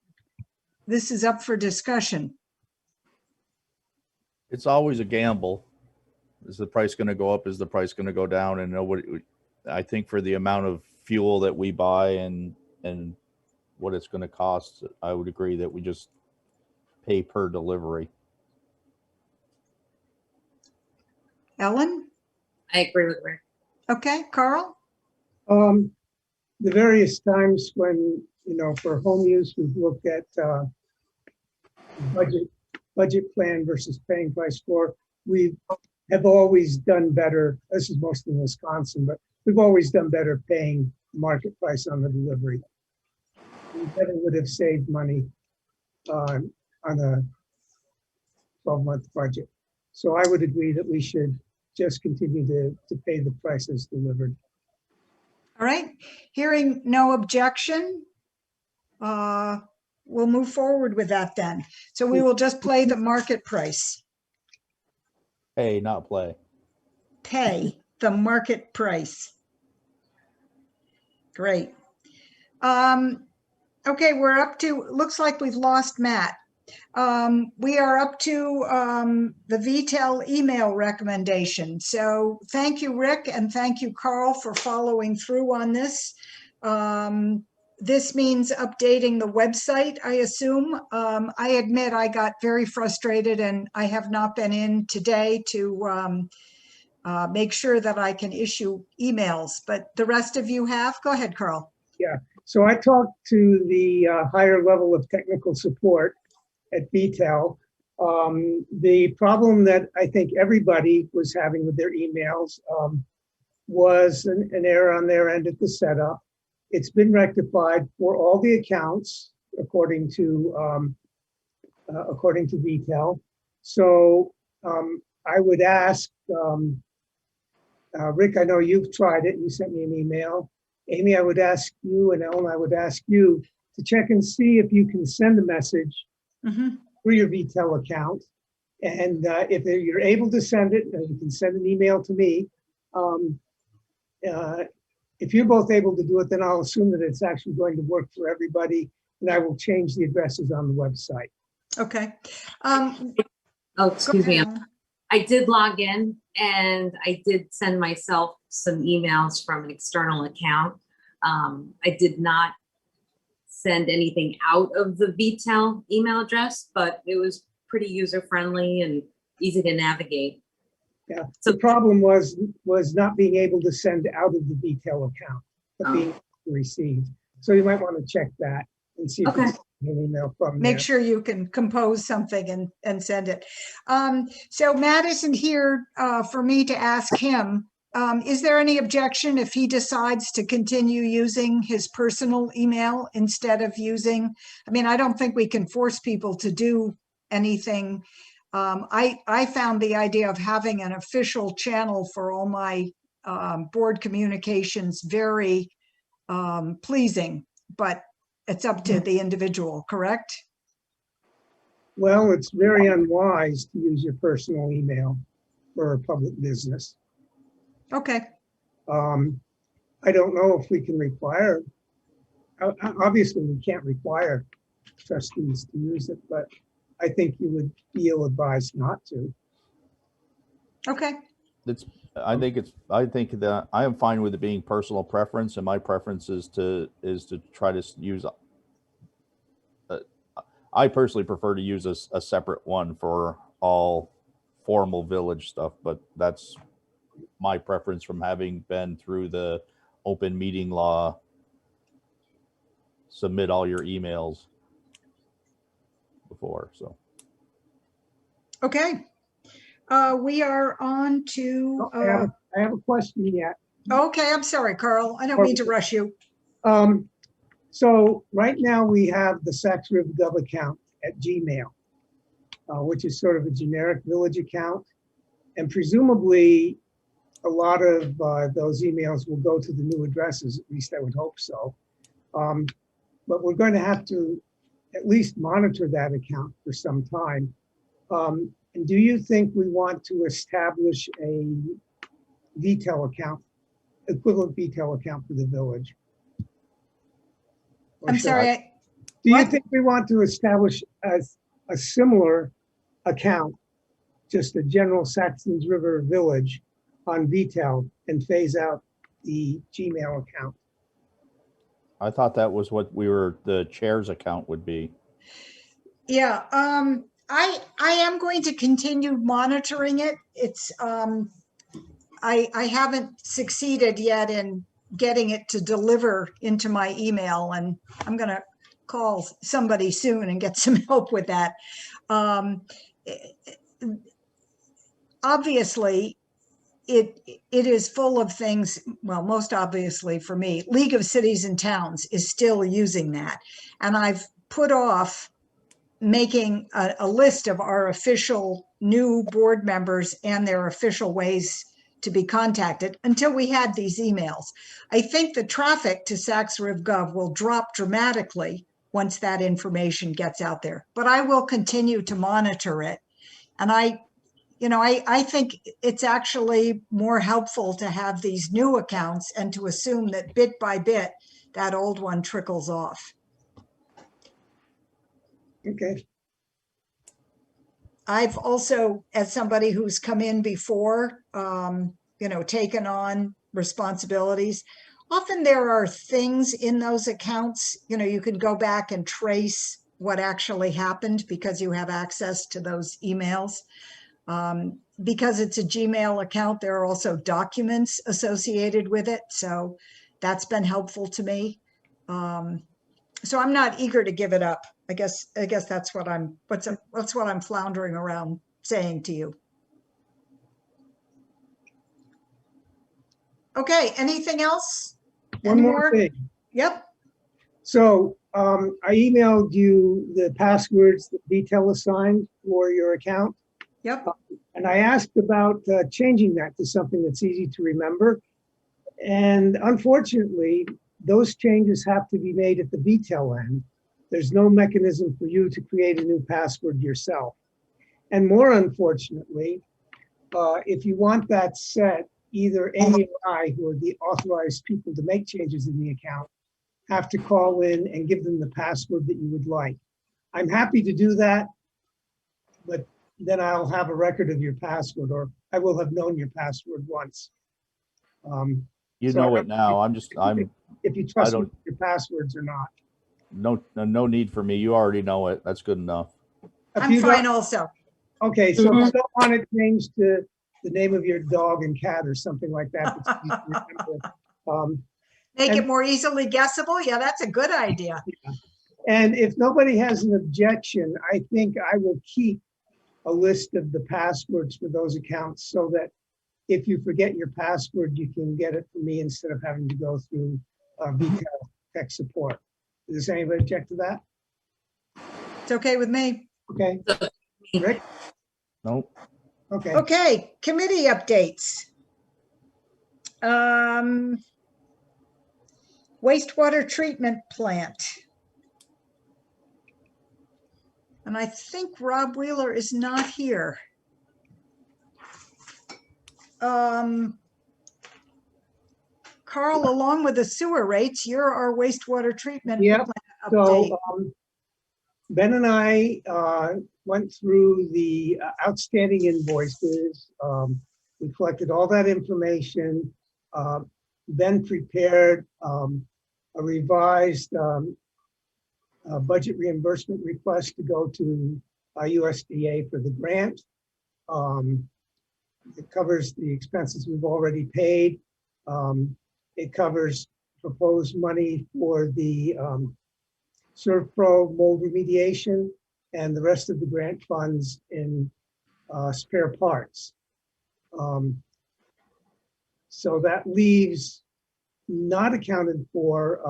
this is up for discussion. It's always a gamble. Is the price going to go up? Is the price going to go down? And nobody, I think for the amount of fuel that we buy and what it's going to cost, I would agree that we just pay per delivery. Ellen? I agree with Rick. Okay, Carl? The various times when, for home use, we've looked at budget plan versus paying price for, we have always done better. This is mostly in Wisconsin, but we've always done better paying market price on the delivery. We never would have saved money on a 12-month budget. So I would agree that we should just continue to pay the prices delivered. All right, hearing no objection, we'll move forward with that then. So we will just play the market price. Pay, not play. Pay the market price. Great. Okay, we're up to, looks like we've lost Matt. We are up to the VTEL email recommendation. So thank you, Rick, and thank you, Carl, for following through on this. This means updating the website, I assume. I admit I got very frustrated and I have not been in today to make sure that I can issue emails, but the rest of you have? Go ahead, Carl. Yeah, so I talked to the higher level of technical support at VTEL. The problem that I think everybody was having with their emails was an error on their end at the setup. It's been rectified for all the accounts according to VTEL. So I would ask Rick, I know you've tried it. You sent me an email. Amy, I would ask you, and Ellen, I would ask you to check and see if you can send a message through your VTEL account. And if you're able to send it, you can send an email to me. If you're both able to do it, then I'll assume that it's actually going to work for everybody, and I will change the addresses on the website. Okay. Oh, excuse me. I did log in and I did send myself some emails from an external account. I did not send anything out of the VTEL email address, but it was pretty user-friendly and easy to navigate. Yeah, so the problem was not being able to send out of the VTEL account, but being received. So you might want to check that and see if it's an email from Make there. sure you can compose something and send it. So Matt isn't here for me to ask him. Is there any objection if he decides to continue using his personal email instead of using, I mean, I don't think we can force people to do anything. I found the idea of having an official channel for all my board communications very pleasing, but it's up to the individual, correct? Well, it's very unwise to use your personal email for a public business. Okay. I don't know if we can require, obviously we can't require trustees to use it, but I think you would be ill-advised not to. Okay. I think that I am fine with it being personal preference, and my preference is to try to use. I personally prefer to use a separate one for all formal village stuff, but that's my preference from having been through the open meeting law. Submit all your emails before, so. Okay. We are on to, I have a question yet. okay, I'm sorry, Carl. I don't mean to rush you. So right now we have the Sax River Gov account at Gmail, which is sort of a generic village account. And presumably a lot of those emails will go to the new addresses, at least I would hope so. But we're going to have to at least monitor that account for some time. And do you think we want to establish a VTEL account, equivalent VTEL account for the village? Or I'm should I- sorry. Do you think we want to establish a similar account, just a general Saxtons River Village on VTEL and phase out the Gmail account? I thought that was what the chair's account would be. Yeah, I am going to continue monitoring it. It's I haven't succeeded yet in getting it to deliver into my email, and I'm gonna call somebody soon and get some help with that. Obviously, it is full of things. Well, most obviously for me, League of Cities and Towns is still using that, and I've put off making a list of our official new board members and their official ways to be contacted until we had these emails. I think the traffic to SaxRivGov will drop dramatically once that information gets out there, but I will continue to monitor it. And I think it's actually more helpful to have these new accounts and to assume that bit by bit, that old one trickles off. Okay. I've also, as somebody who's come in before, taken on responsibilities, often there are things in those accounts, you can go back and trace what actually happened because you have access to those emails. Because it's a Gmail account, there are also documents associated with it. So that's been helpful to me. So I'm not eager to give it up. I guess that's what I'm floundering around saying to you. Okay, anything else? One more thing. Yep. So I emailed you the passwords that VTEL assigned for your account. Yep. And I asked about changing that to something that's easy to remember. And unfortunately, those changes have to be made at the VTEL end. There's no mechanism for you to create a new password yourself. And more unfortunately, if you want that set, either Amy or I, who are the authorized people to make changes in the account, have to call in and give them the password that you would like. I'm happy to do that, but then I'll have a record of your password, or I will have known your password once. You know it now. If you trust me with your passwords or not. No need for me. You already know it. That's good enough. I'm fine also. Okay, so if you don't want it changed to the name of your dog and cat or something like that. Make it more easily guessable. Yeah, that's a good idea. Yeah. And if nobody has an objection, I think I will keep a list of the passwords for those accounts so that if you forget your password, you can get it from me instead of having to go through VTEL tech support. Does anybody object to that? It's okay with me. Okay. Rick? Nope. Okay. Okay, committee updates. Wastewater treatment plant. And I think Rob Wheeler is not here. Carl, along with the sewer rates, you're our wastewater treatment plant update. So Ben and I went through the outstanding invoices. We collected all that information. Ben prepared a revised budget reimbursement request to go to USDA for the grant. It covers the expenses we've already paid. It covers proposed money for the ServPro mold remediation and the rest of the grant funds in spare parts. So that leaves not accounted for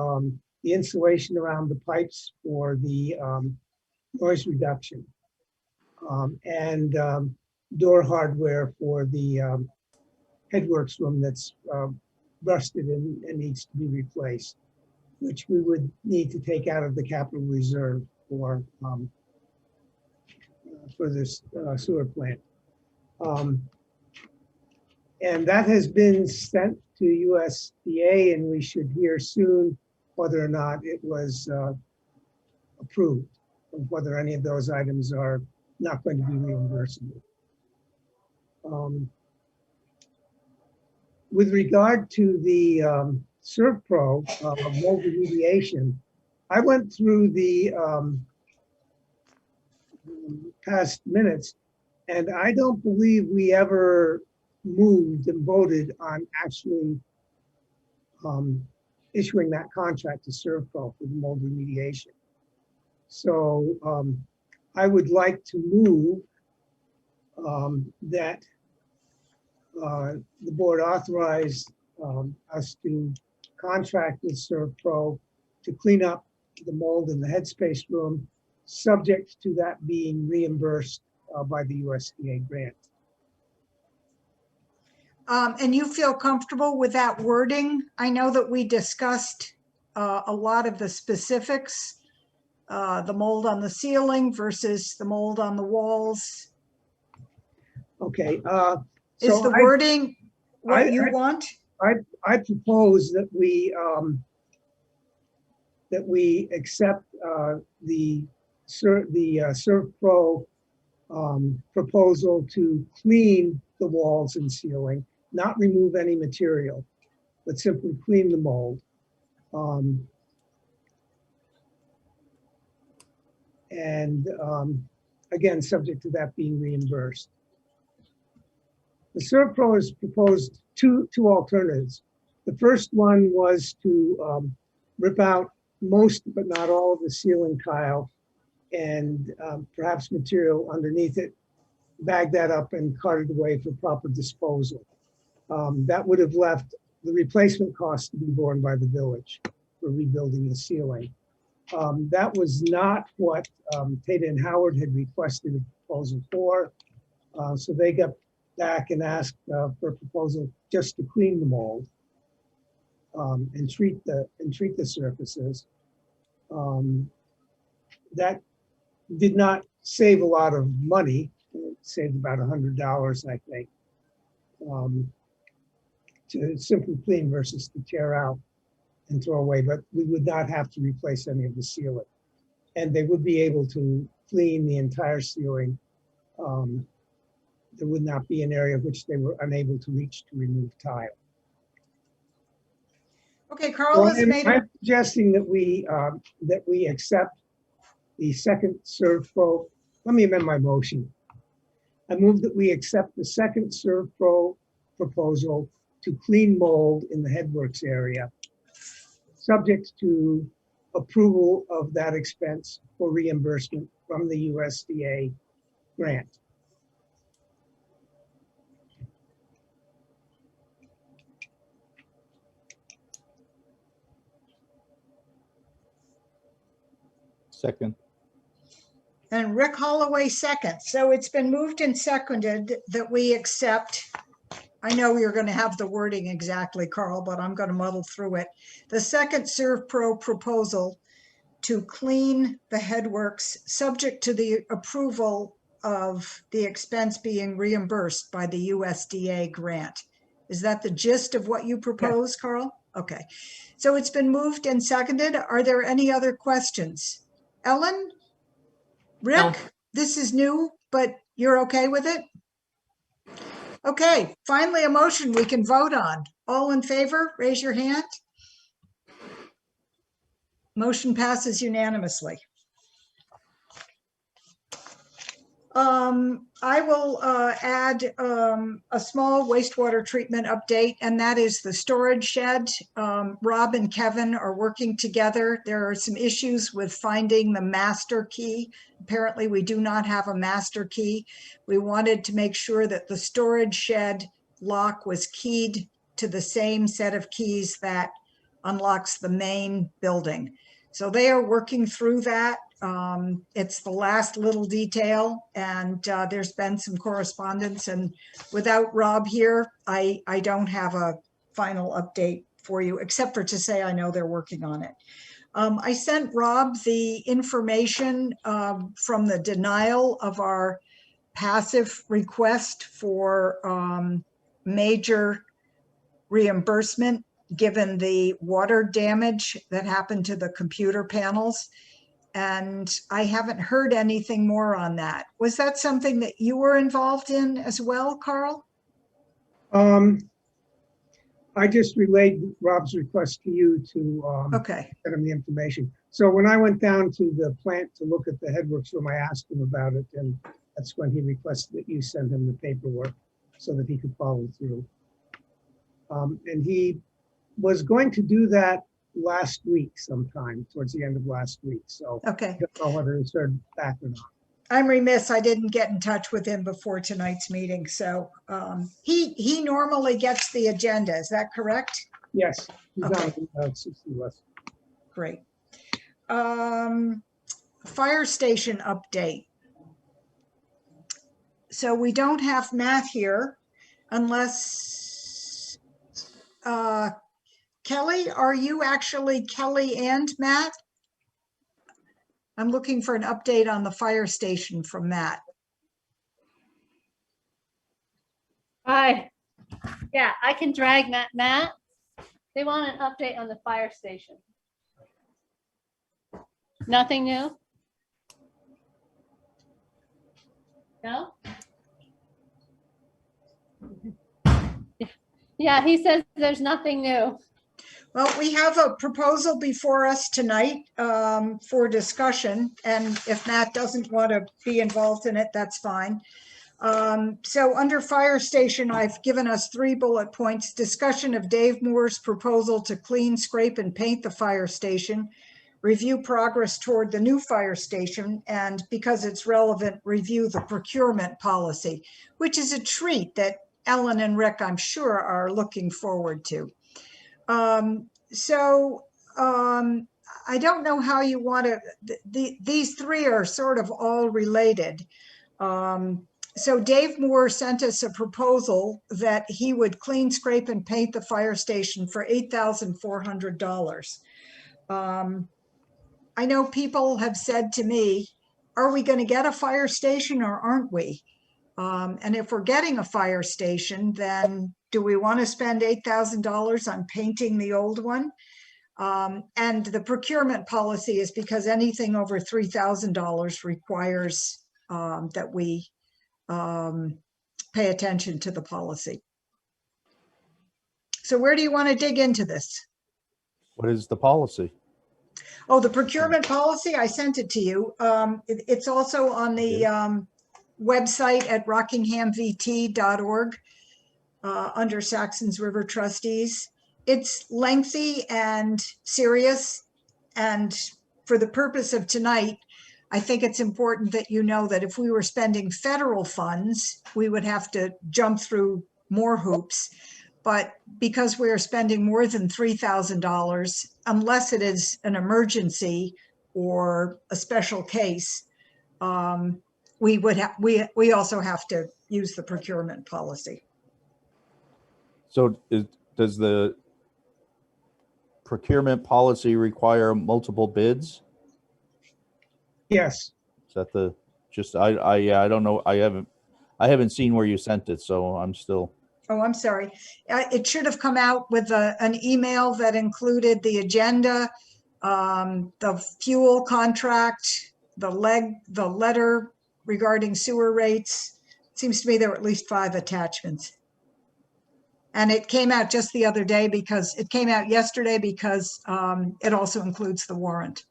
the insulation around the pipes for the noise reduction and door hardware for the headworks room that's rusted and needs to be replaced, which we would need to take out of the capital reserve for this sewer plant. And that has been sent to USDA, and we should hear soon whether or not it was approved, or whether any of those items are not going to be reimbursable. With regard to the ServPro mold remediation, I went through the past minutes, and I don't believe we ever moved and voted on actually issuing that contract to ServPro for the mold remediation. So I would like to move that the board authorize us to contract with ServPro to clean up the mold in the headspace room, subject to that being reimbursed by the USDA grant. And you feel comfortable with that wording? I know that we discussed a lot of the specifics, the mold on the ceiling versus the mold on the walls. Okay. Is the wording what you want? I propose that we accept the ServPro proposal to clean the walls and ceiling, not remove any material, but simply clean the mold. Again, subject to that being reimbursed. The ServPro has proposed two alternatives. The first one was to rip out most but not all of the ceiling tile and perhaps material underneath it, bag that up and cart it away for proper disposal. That would have left the replacement cost to be borne by the village for rebuilding the ceiling. That was not what Tata and Howard had requested a proposal for. So they got back and asked for a proposal just to clean the mold and treat the surfaces. That did not save a lot of money. It saved about $100, I think, to simply clean versus to tear out and throw away. But we would not have to replace any of the ceiling, and they would be able to clean the entire ceiling. There would not be an area which they were unable to reach to remove tile. Okay, Carl has made. I'm suggesting that we accept the second ServPro. Let me amend my motion. I move that we accept the second ServPro proposal to clean mold in the headworks area, subject to approval of that expense for reimbursement from the USDA grant. Second. And Rick Holloway second. So it's been moved and seconded that we accept. I know you're going to have the wording exactly, Carl, but I'm going to muddle through it. The second ServPro proposal to clean the headworks, subject to the approval of the expense being reimbursed by the USDA grant. Is that the gist of what you propose, yeah. Carl? Okay. So it's been moved and seconded. Are there any other questions? Ellen? Rick? No. This is new, but you're okay with it? Okay, finally a motion we can vote on. All in favor, raise your hand. Motion passes unanimously. I will add a small wastewater treatment update, and that is the storage shed. Rob and Kevin are working together. There are some issues with finding the master key. Apparently, we do not have a master key. We wanted to make sure that the storage shed lock was keyed to the same set of keys that unlocks the main building. So they are working through that. It's the last little detail, and there's been some correspondence, and without Rob here, I don't have a final update for you, except for to say I know they're working on it. I sent Rob the information from the denial of our passive request for major reimbursement given the water damage that happened to the computer panels. And I haven't heard anything more on that. Was that something that you were involved in as well, Carl? I just relayed Rob's request to you to Okay. send him the information. So when I went down to the plant to look at the headworks room, I asked him about it, and that's when he requested that you send him the paperwork so that he could follow through. And he was going to do that last week sometime, towards the end of last week. So Okay. I don't know whether he's heard back or not. I'm remiss, I didn't get in touch with him before tonight's meeting. So he normally gets the agenda, is that correct? Yes, he's Okay. on 60 West. Great. Fire station update. So we don't have Matt here unless, Kelly, are you actually Kelly and Matt? I'm looking for an update on the fire station from Matt. Hi. Yeah, I can drag Matt. They want an update on the fire station. Nothing new? No? Yeah, he says there's nothing new. Well, we have a proposal before us tonight for discussion, and if Matt doesn't want to be involved in it, that's fine. So under fire station, I've given us 3 bullet points. Discussion of Dave Moore's proposal to clean, scrape, and paint the fire station. Review progress toward the new fire station, and because it's relevant, review the procurement policy, which is a treat that Ellen and Rick, I'm sure, are looking forward to. I don't know how you want to, these 3 are sort of all related. So Dave Moore sent us a proposal that he would clean, scrape, and paint the fire station for $8,400. I know people have said to me, are we going to get a fire station or aren't we? And if we're getting a fire station, then do we want to spend $8,000 on painting the old one? And the procurement policy is because anything over $3,000 requires that we pay attention to the policy. So where do you want to dig into this? What is the policy? Oh, the procurement policy, I sent it to you. It's also on the website at rockinghamvt.org under Saxons River Trustees. It's lengthy and serious, and for the purpose of tonight, I think it's important that you know that if we were spending federal funds, we would have to jump through more hoops. But because we're spending more than $3,000, unless it is an emergency or a special case, we also have to use the procurement policy. So does the procurement policy require multiple bids? Yes. Is that the, I don't know. I haven't seen where you sent it, so I'm still. Oh, I'm sorry. It should have come out with an email that included the agenda, the fuel contract, the letter regarding sewer rates. It seems to me there were at least 5 attachments. And it came out just the other day because it came out yesterday because it also includes the warrant.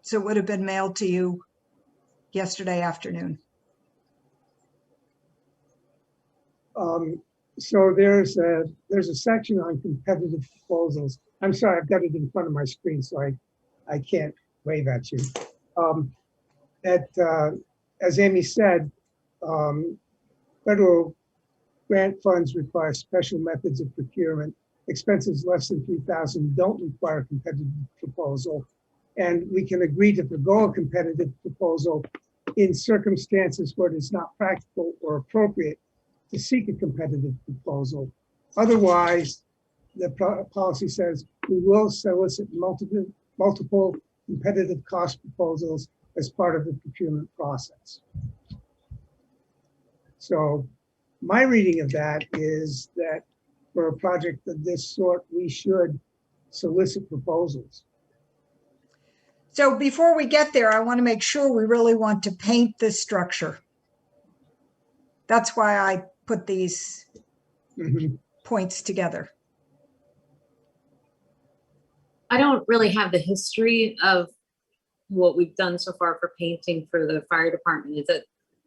So it would have been mailed to you yesterday afternoon. So there's a section on competitive proposals. I'm sorry, I've got it in front of my screen, so I can't wave at you. As Amy said, federal grant funds require special methods of procurement. Expenses less than $3,000 don't require competitive proposal. And we can agree to forgo a competitive proposal in circumstances where it is not practical or appropriate to seek a competitive proposal. Otherwise, the policy says we will solicit multiple competitive cost proposals as part of the procurement process. So my reading of that is that for a project of this sort, we should solicit proposals. So before we get there, I want to make sure we really want to paint this structure. That's why I put these points together. I don't really have the history of what we've done so far for painting for the fire department. Is it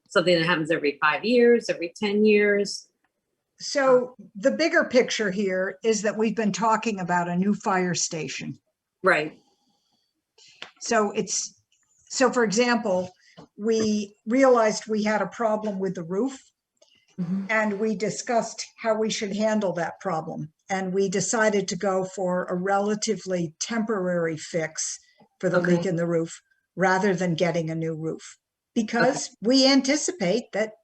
something that happens every 5 years, every 10 years? So the bigger picture here is that we've been talking about a new fire station. Right. So for example, we realized we had a problem with the roof, and we discussed how we should handle that problem. And we decided to go for a relatively temporary fix for the leak in the roof rather than getting a new roof, because we anticipate that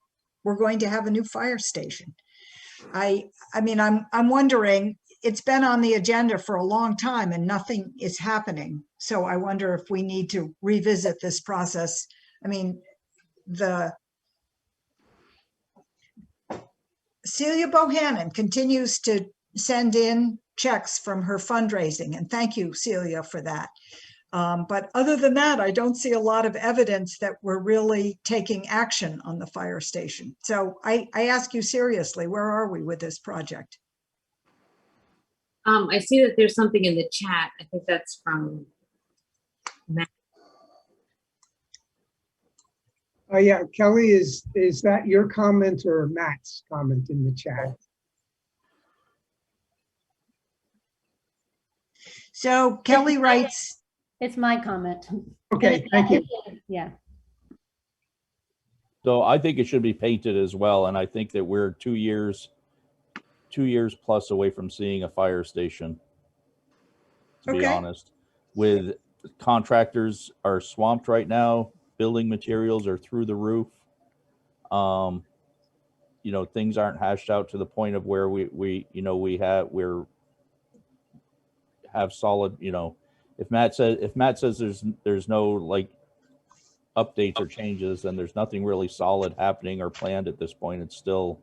we're going to have a new fire station. I mean, I'm wondering, it's been on the agenda for a long time and nothing is happening. So I wonder if we need to revisit this process. I mean, Celia Bohannon continues to send in checks from her fundraising, and thank you, Celia, for that. But other than that, I don't see a lot of evidence that we're really taking action on the fire station. So I ask you seriously, where are we with this project? I see that there's something in the chat. I think that's from Matt. Yeah, Kelly, is that your comment or Matt's comment in the chat? So Kelly writes, It's my comment. Okay, thank you. Yeah. So I think it should be painted as well, and I think that we're 2 years plus away from seeing a fire station, to be honest. With contractors are swamped right now, building materials are through the roof. You know, things aren't hashed out to the point of where we have solid, you know, if Matt says there's no like updates or changes, then there's nothing really solid happening or planned at this point. It's still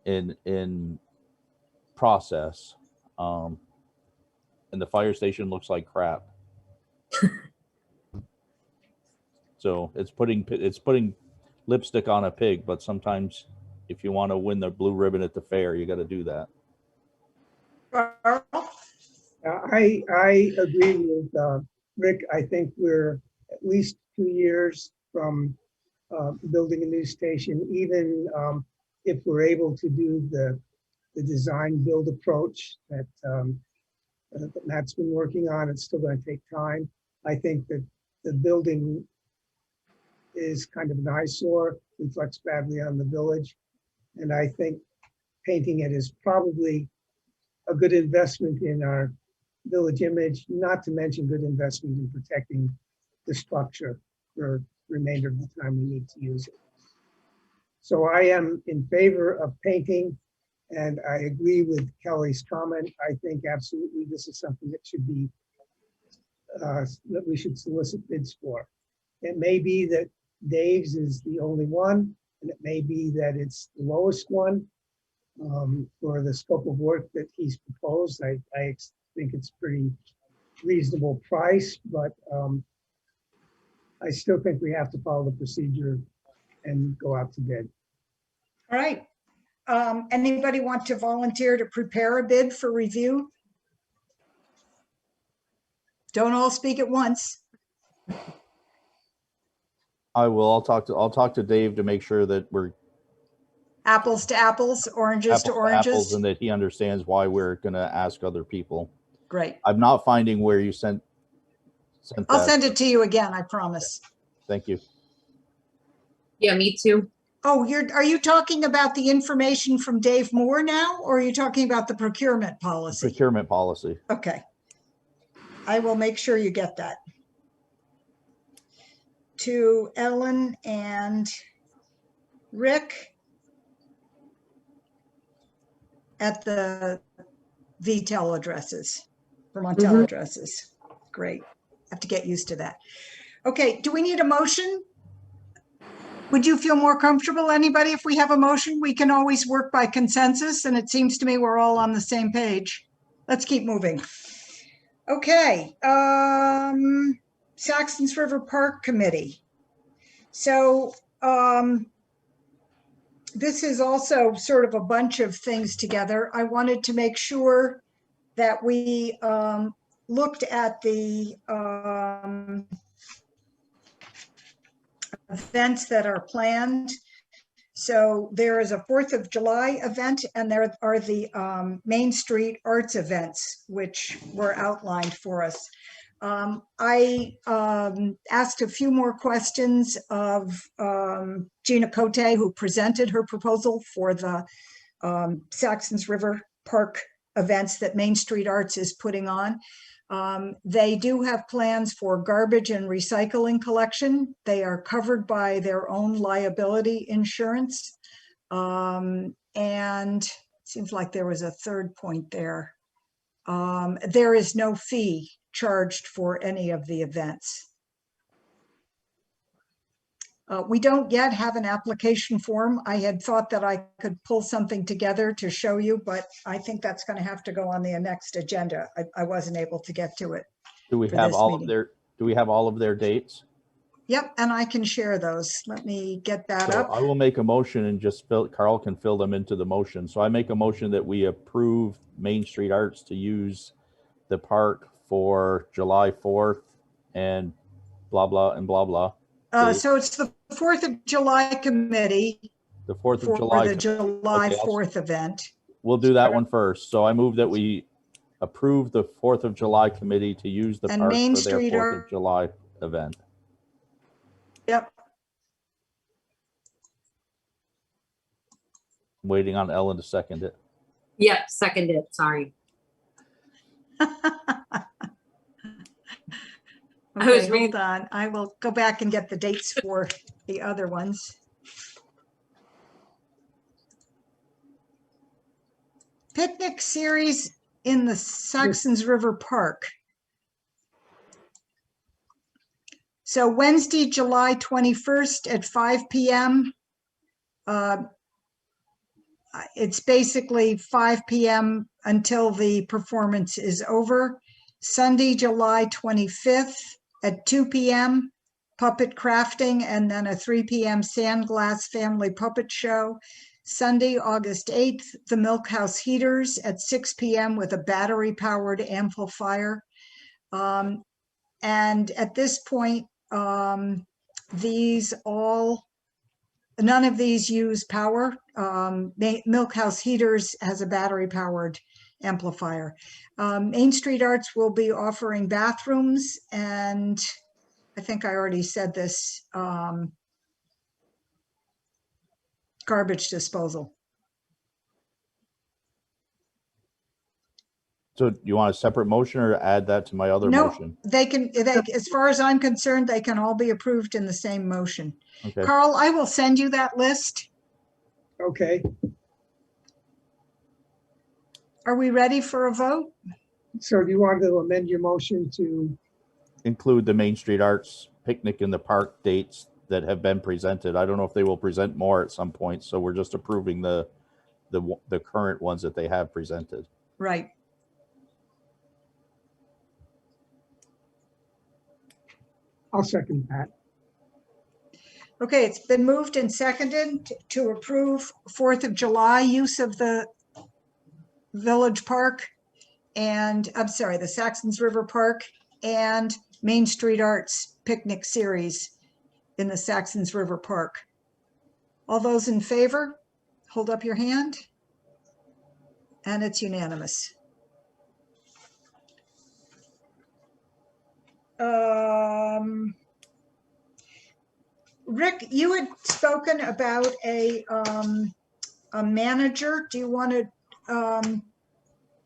in process. And the fire station looks like crap. So it's putting lipstick on a pig, but sometimes if you want to win the blue ribbon at the fair, you got to do that. I agree with Rick. I think we're at least 2 years from building a new station, even if we're able to do the design build approach that Matt's been working on. It's still going to take time. I think that the building is kind of an eyesore, reflects badly on the village. And I think painting it is probably a good investment in our village image, not to mention good investment in protecting the structure for the remainder of the time we need to use it. So I am in favor of painting, and I agree with Kelly's comment. I think absolutely this is something that should be, that we should solicit bids for. It may be that Dave's is the only one, and it may be that it's the lowest one for the scope of work that he's proposed. I think it's pretty reasonable price, but I still think we have to follow the procedure and go out to bid. all right. Anybody want to volunteer to prepare a bid for review? Don't all speak at once. I will. I'll talk to Dave to make sure that we're Apples to apples, oranges to apples to apples oranges. and that he understands why we're going to ask other people. Great. I'm not finding where you sent I'll that. send it to you again, I promise. Thank you. Yeah, me too. Oh, are you talking about the information from Dave Moore now, or are you talking about the procurement policy? Procurement policy. Okay. I will make sure you get that. To Ellen and Rick at the VTEL addresses, Vermontel addresses. Great. Have to get used to that. Okay, do we need a motion? Would you feel more comfortable, anybody, if we have a motion? We can always work by consensus, and it seems to me we're all on the same page. Let's keep moving. Okay, Saxtons River Park Committee. So this is also sort of a bunch of things together. I wanted to make sure that we looked at the events that are planned. So there is a 4th of July event, and there are the Main Street Arts events, which were outlined for us. I asked a few more questions of Gina Cote, who presented her proposal for the Saxtons River Park events that Main Street Arts is putting on. They do have plans for garbage and recycling collection. They are covered by their own liability insurance. And it seems like there was a third point there. There is no fee charged for any of the events. We don't yet have an application form. I had thought that I could pull something together to show you, but I think that's going to have to go on the next agenda. I wasn't able to get to it. Do we have all of their dates? Yep, and I can share those. Let me get that So up. I will make a motion and just Carl can fill them into the motion. So I make a motion that we approve Main Street Arts to use the park for July 4th and blah, blah, and blah, blah. So it's the 4th of July committee. The 4th of for July. the July Okay, 4th event. We'll do that one first. So I move that we approve the 4th of July committee to use the And park Main for their Street 4th of July event. Yep. I'm waiting on Ellen to second it. Yep, seconded, sorry. Okay, hold on. I will go back and get the dates for the other ones. Picnic series in the Saxtons River Park. So Wednesday, July 21st at 5 p.m. It's basically 5 p.m. until the performance is over. Sunday, July 25th at 2 p.m. puppet crafting, and then a 3 p.m. Sandglass family puppet show. Sunday, August 8th, the Milk House Heaters at 6 p.m. with a battery-powered amplifier. And at this point, none of these use power. Milk House Heaters has a battery-powered amplifier. Main Street Arts will be offering bathrooms, and I think I already said this, garbage disposal. So you want a separate motion or add that to my other motion? They can, as far as I'm concerned, they can all be approved in the same motion. Okay. Carl, I will send you that list. Okay, Are we ready for a vote? so do you want to amend your motion to, Include the Main Street Arts picnic in the park dates that have been presented. I don't know if they will present more at some point, so we're just approving the current ones that they have presented. Right. I'll second that. Okay, it's been moved and seconded to approve 4th of July use of the Village Park and, I'm sorry, the Saxtons River Park and Main Street Arts Picnic Series in the Saxtons River Park. All those in favor, hold up your hand. And it's unanimous. Rick, you had spoken about a manager. Do you want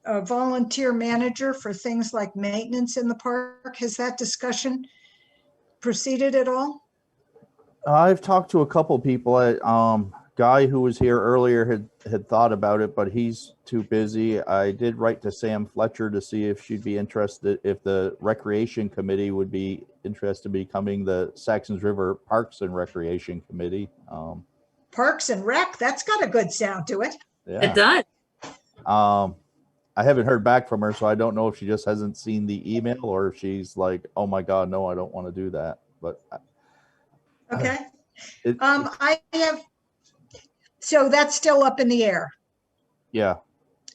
a volunteer manager for things like maintenance in the park? Has that discussion proceeded at all? I've talked to a couple people. Guy who was here earlier had thought about it, but he's too busy. I did write to Sam Fletcher to see if she'd be interested, if the Recreation Committee would be interested in becoming the Saxons River Parks and Recreation Committee. Parks and Rec, that's got a good sound to it. Yeah. It does. I haven't heard back from her, so I don't know if she just hasn't seen the email or if she's like, oh my God, no, I don't want to do that. But okay. I have, so that's still up in the air. Yeah.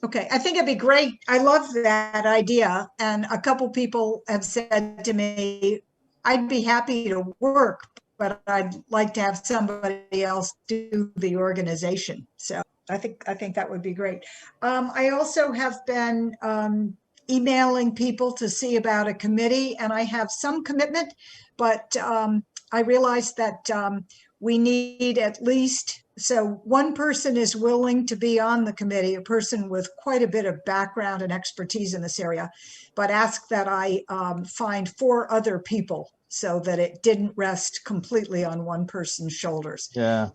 Okay, I think it'd be great. I love that idea. And a couple people have said to me, I'd be happy to work, but I'd like to have somebody else do the organization. So I think that would be great. I also have been emailing people to see about a committee, and I have some commitment, but I realized that we need at least, so one person is willing to be on the committee, a person with quite a bit of background and expertise in this area, but ask that I find 4 other people so that it didn't rest completely on one person's shoulders. Yeah.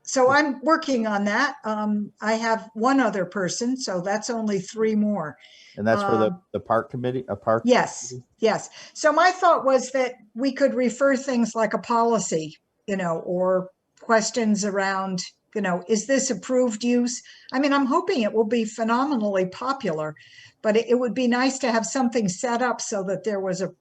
So I'm working on that. I have 1 other person, so that's only 3 more. And that's for the park committee, a park? Yes, committee? yes. So my thought was that we could refer things like a policy, or questions around, is this approved use? I mean, I'm hoping it will be phenomenally popular, but it would be nice to have something set up so that there was a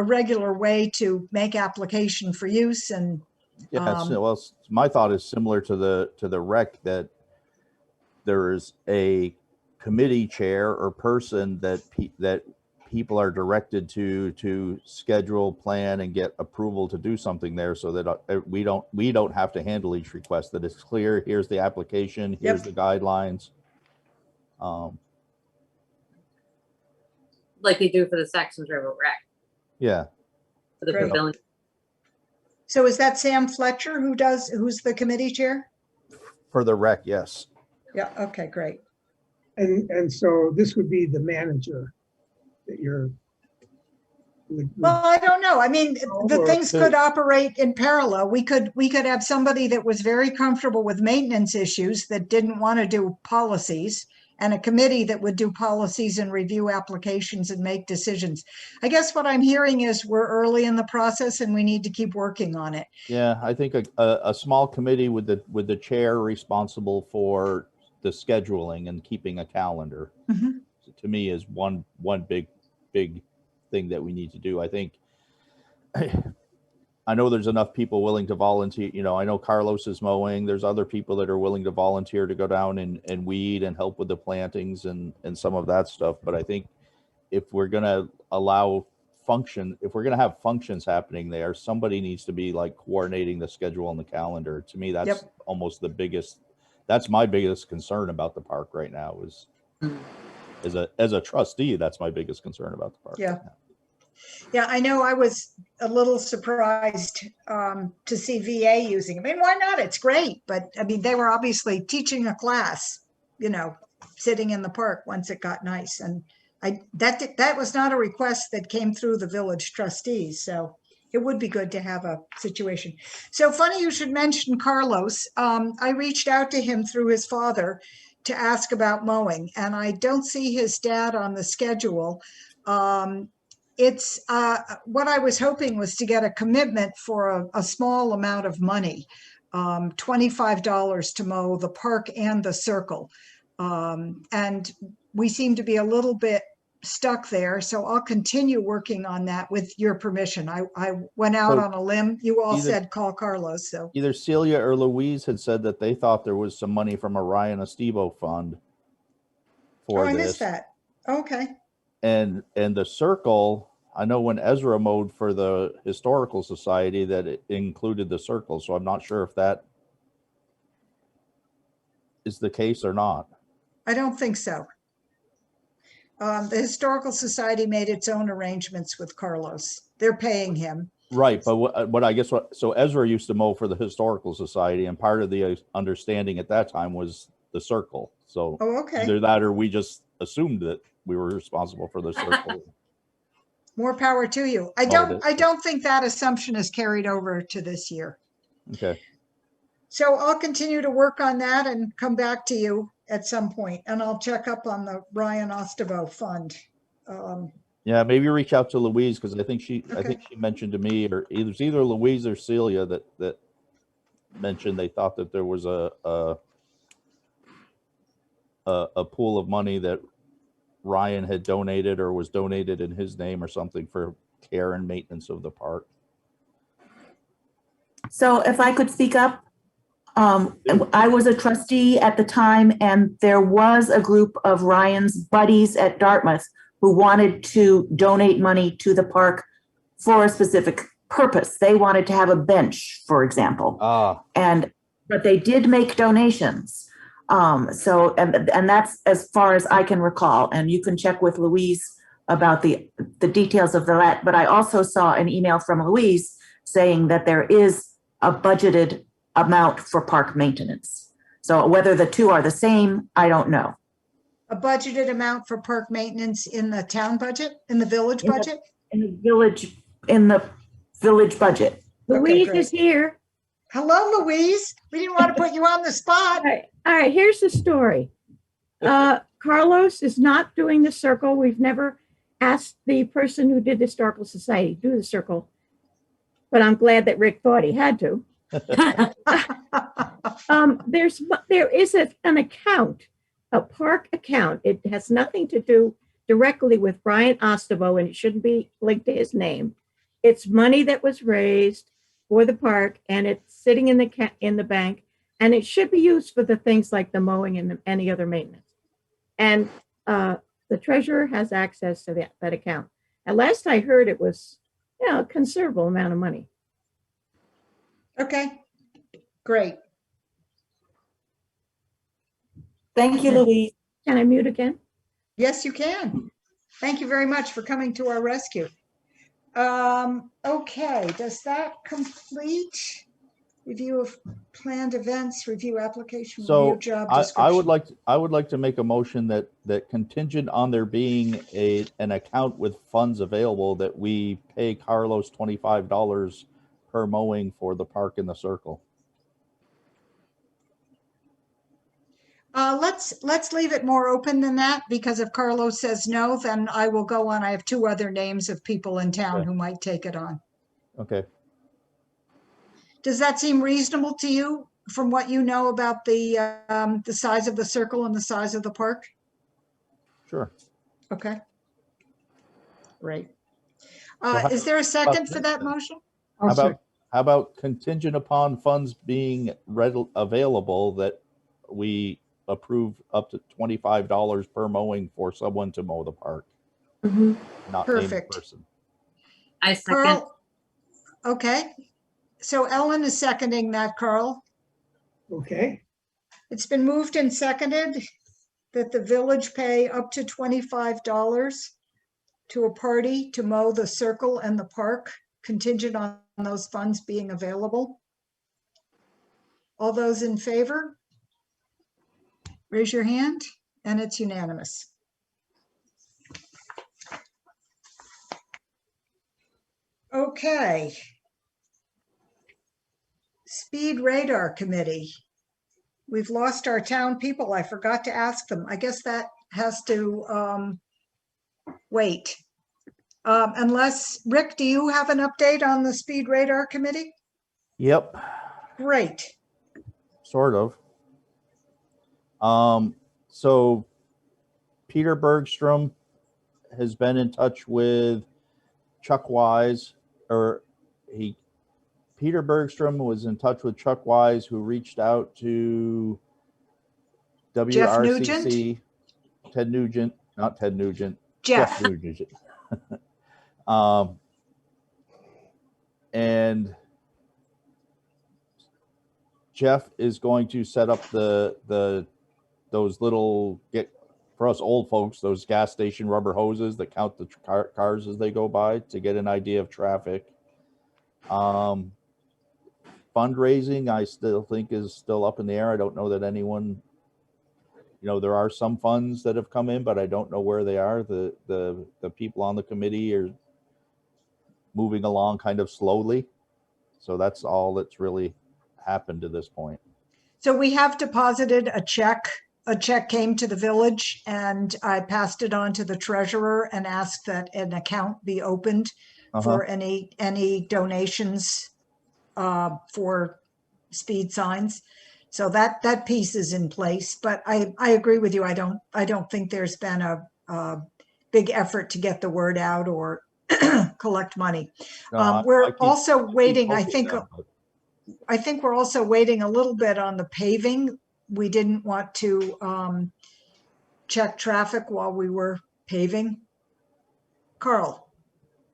regular way to make application for use. And Yes. Well, my thought is similar to the rec, that there is a committee chair or person that people are directed to schedule, plan, and get approval to do something there, so that we don't have to handle each request. That it's clear. Here's the application. Here's the guidelines. Like you do for the Saxons River Rec. Yeah. For the pavilion. So is that Sam Fletcher who's the committee chair? For the rec, yes. Yeah. Okay, great. And so this would be the manager that Well, I don't know. I mean, the things could operate in parallel. We could have somebody that was very comfortable with maintenance issues that didn't want to do policies, and a committee that would do policies and review applications and make decisions. I guess what I'm hearing is we're early in the process and we need to keep working on it. Yeah, I think a small committee with the chair responsible for the scheduling and keeping a calendar, to me, is one big thing that we need to do. I think I know there's enough people willing to volunteer. I know Carlos is mowing. There's other people that are willing to volunteer to go down and weed and help with the plantings and some of that stuff. But I think if we're going to if we're going to have functions happening there, somebody needs to be like coordinating the schedule and the calendar. To me, that's almost that's my biggest concern about the park right now is as a trustee, that's my biggest concern about the park. Yeah. Yeah, I know I was a little surprised to see VA using it. I mean, why not? It's great. But I mean, they were obviously teaching a class, sitting in the park once it got nice. And that was not a request that came through the village trustees. So it would be good to have a situation. So funny you should mention Carlos. I reached out to him through his father to ask about mowing, and I don't see his dad on the schedule. It's what I was hoping was to get a commitment for a small amount of money, $25 to mow the park and the circle. And we seem to be a little bit stuck there. So I'll continue working on that with your permission. I went out on a limb. You all said call Carlos. So either Celia or Louise had said that they thought there was some money from a Ryan Estevo fund for I this. missed that. Okay. And the circle, I know when Ezra mowed for the Historical Society that it included the circle, so I'm not sure if that is the case or not. I don't think so. The Historical Society made its own arrangements with Carlos. They're paying him. Right, but what I guess so Ezra used to mow for the Historical Society, and part of the understanding at that time was the circle. So Oh, okay. either that or we just assumed that we were responsible for the circle. More power to you. I don't think that assumption is carried over to this year. Okay. So I'll continue to work on that and come back to you at some point, and I'll check up on the Ryan Ostavo fund. Yeah, maybe reach out to Louise, because I think she Okay. mentioned to me, or it was either Louise or Celia that mentioned they thought that there was a pool of money that Ryan had donated or was donated in his name or something for care and maintenance of the park. So if I could speak up, I was a trustee at the time, and there was a group of Ryan's buddies at Dartmouth who wanted to donate money to the park for a specific purpose. They wanted to have a bench, for example. But they did make donations. So that's as far as I can recall. And you can check with Louise about the details of that. But I also saw an email from Louise saying that there is a budgeted amount for park maintenance. So whether the two are the same, I don't know. A budgeted amount for park maintenance in the town budget, in the village budget? In the village budget. Louise is here. Hello, Louise. We didn't want to put you on the spot. All right, here's the story. Carlos is not doing the circle. We've never asked the person who did the Historical Society to do the circle, but I'm glad that Rick thought he had to. There is an account, a park account. It has nothing to do directly with Brian Ostavo, and it shouldn't be linked to his name. It's money that was raised for the park, and it's sitting in the bank, and it should be used for the things like the mowing and any other maintenance. And the treasurer has access to that account. And last I heard, it was a considerable amount of money. Okay, great. Thank you, Louise. Can I mute again? Yes, you can. Thank you very much for coming to our rescue. Okay, does that complete review of planned events, review application, So review job I description? would like to make a motion that contingent on there being an account with funds available, that we pay Carlos $25 per mowing for the park in the circle. Let's leave it more open than that, because if Carlos says no, then I will go on. I have two other names of people in town who might take it on. Okay. Does that seem reasonable to you from what you know about the size of the circle and the size of the park? Sure. Okay. Great. So Is there a second for that motion? How about contingent upon funds being available, that we approve up to $25 per mowing for someone to mow the park? Mm-hmm. Not Perfect. named person. I second. Carl? Okay. So Ellen is seconding that, Carl. Okay. It's been moved and seconded that the village pay up to $25 to a party to mow the circle and the park, contingent on those funds being available. All those in favor? Raise your hand, and it's unanimous. Okay. Speed Radar Committee. We've lost our town people. I forgot to ask them. I guess that has to wait. Unless, Rick, do you have an update on the Speed Radar Committee? Yep. Great. Sort of. So Peter Bergstrom has been in touch with Chuck Wise, Peter Bergstrom was in touch with Chuck Wise, who reached out to WRCC, Ted Nugent, not Ted Nugent, Jeff Nugent, And Jeff is going to set up those little, for us old folks, those gas station rubber hoses that count the cars as they go by to get an idea of traffic. Fundraising, I still think is still up in the air. I don't know that anyone, there are some funds that have come in, but I don't know where they are. The people on the committee are moving along kind of slowly. So that's all that's really happened to this point. So we have deposited a check. A check came to the village and I passed it on to the treasurer and asked that an account be opened for any donations for speed signs. So that piece is in place, but I agree with you. I don't think there's been a big effort to get the word out or collect money. We're also waiting, I think we're also waiting a little bit on the paving. We didn't want to check traffic while we were paving. Carl.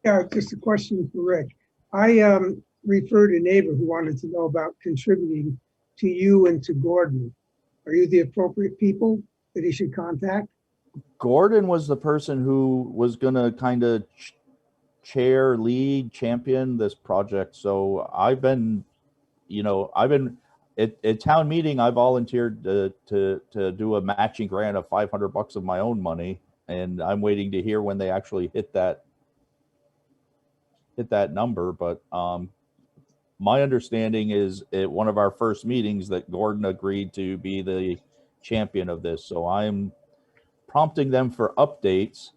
Yeah, just a question for Rick. I referred a neighbor who wanted to know about contributing to you and to Gordon. Are you the appropriate people that he should contact? Gordon was the person who was going to kind of lead, champion this project. So I've been at town meeting, I volunteered to do a matching grant of $500 of my own money. And I'm waiting to hear when they actually hit that number. But my understanding is at one of our first meetings that Gordon agreed to be the champion of this. So I'm prompting them for updates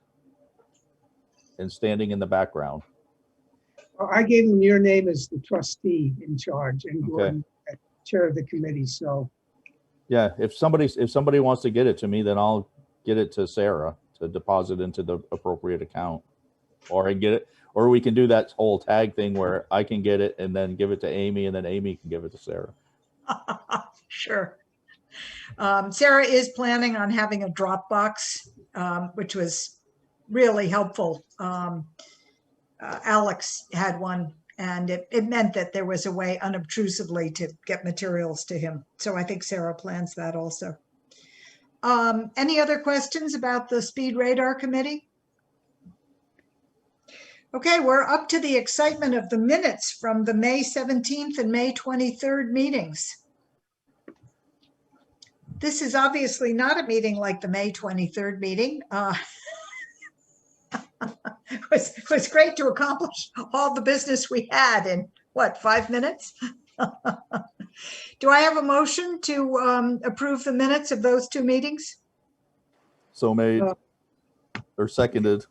and standing in the background. Well, I gave him your name as the trustee in charge and Gordon as chair of the committee. So yeah, if somebody wants to get it to me, then I'll get it to Sarah to deposit into the appropriate account, or we can do that whole tag thing where I can get it and then give it to Amy and then Amy can give it to Sarah. Sure. Sarah is planning on having a Dropbox, which was really helpful. Alex had one, and it meant that there was a way unobtrusively to get materials to him. So I think Sarah plans that also. Any other questions about the Speed Radar Committee? Okay, we're up to the excitement of the minutes from the May 17th and May 23rd meetings. This is obviously not a meeting like the May 23rd meeting. It was great to accomplish all the business we had in, 5 minutes? Do I have a motion to approve the minutes of those two meetings? So made or seconded.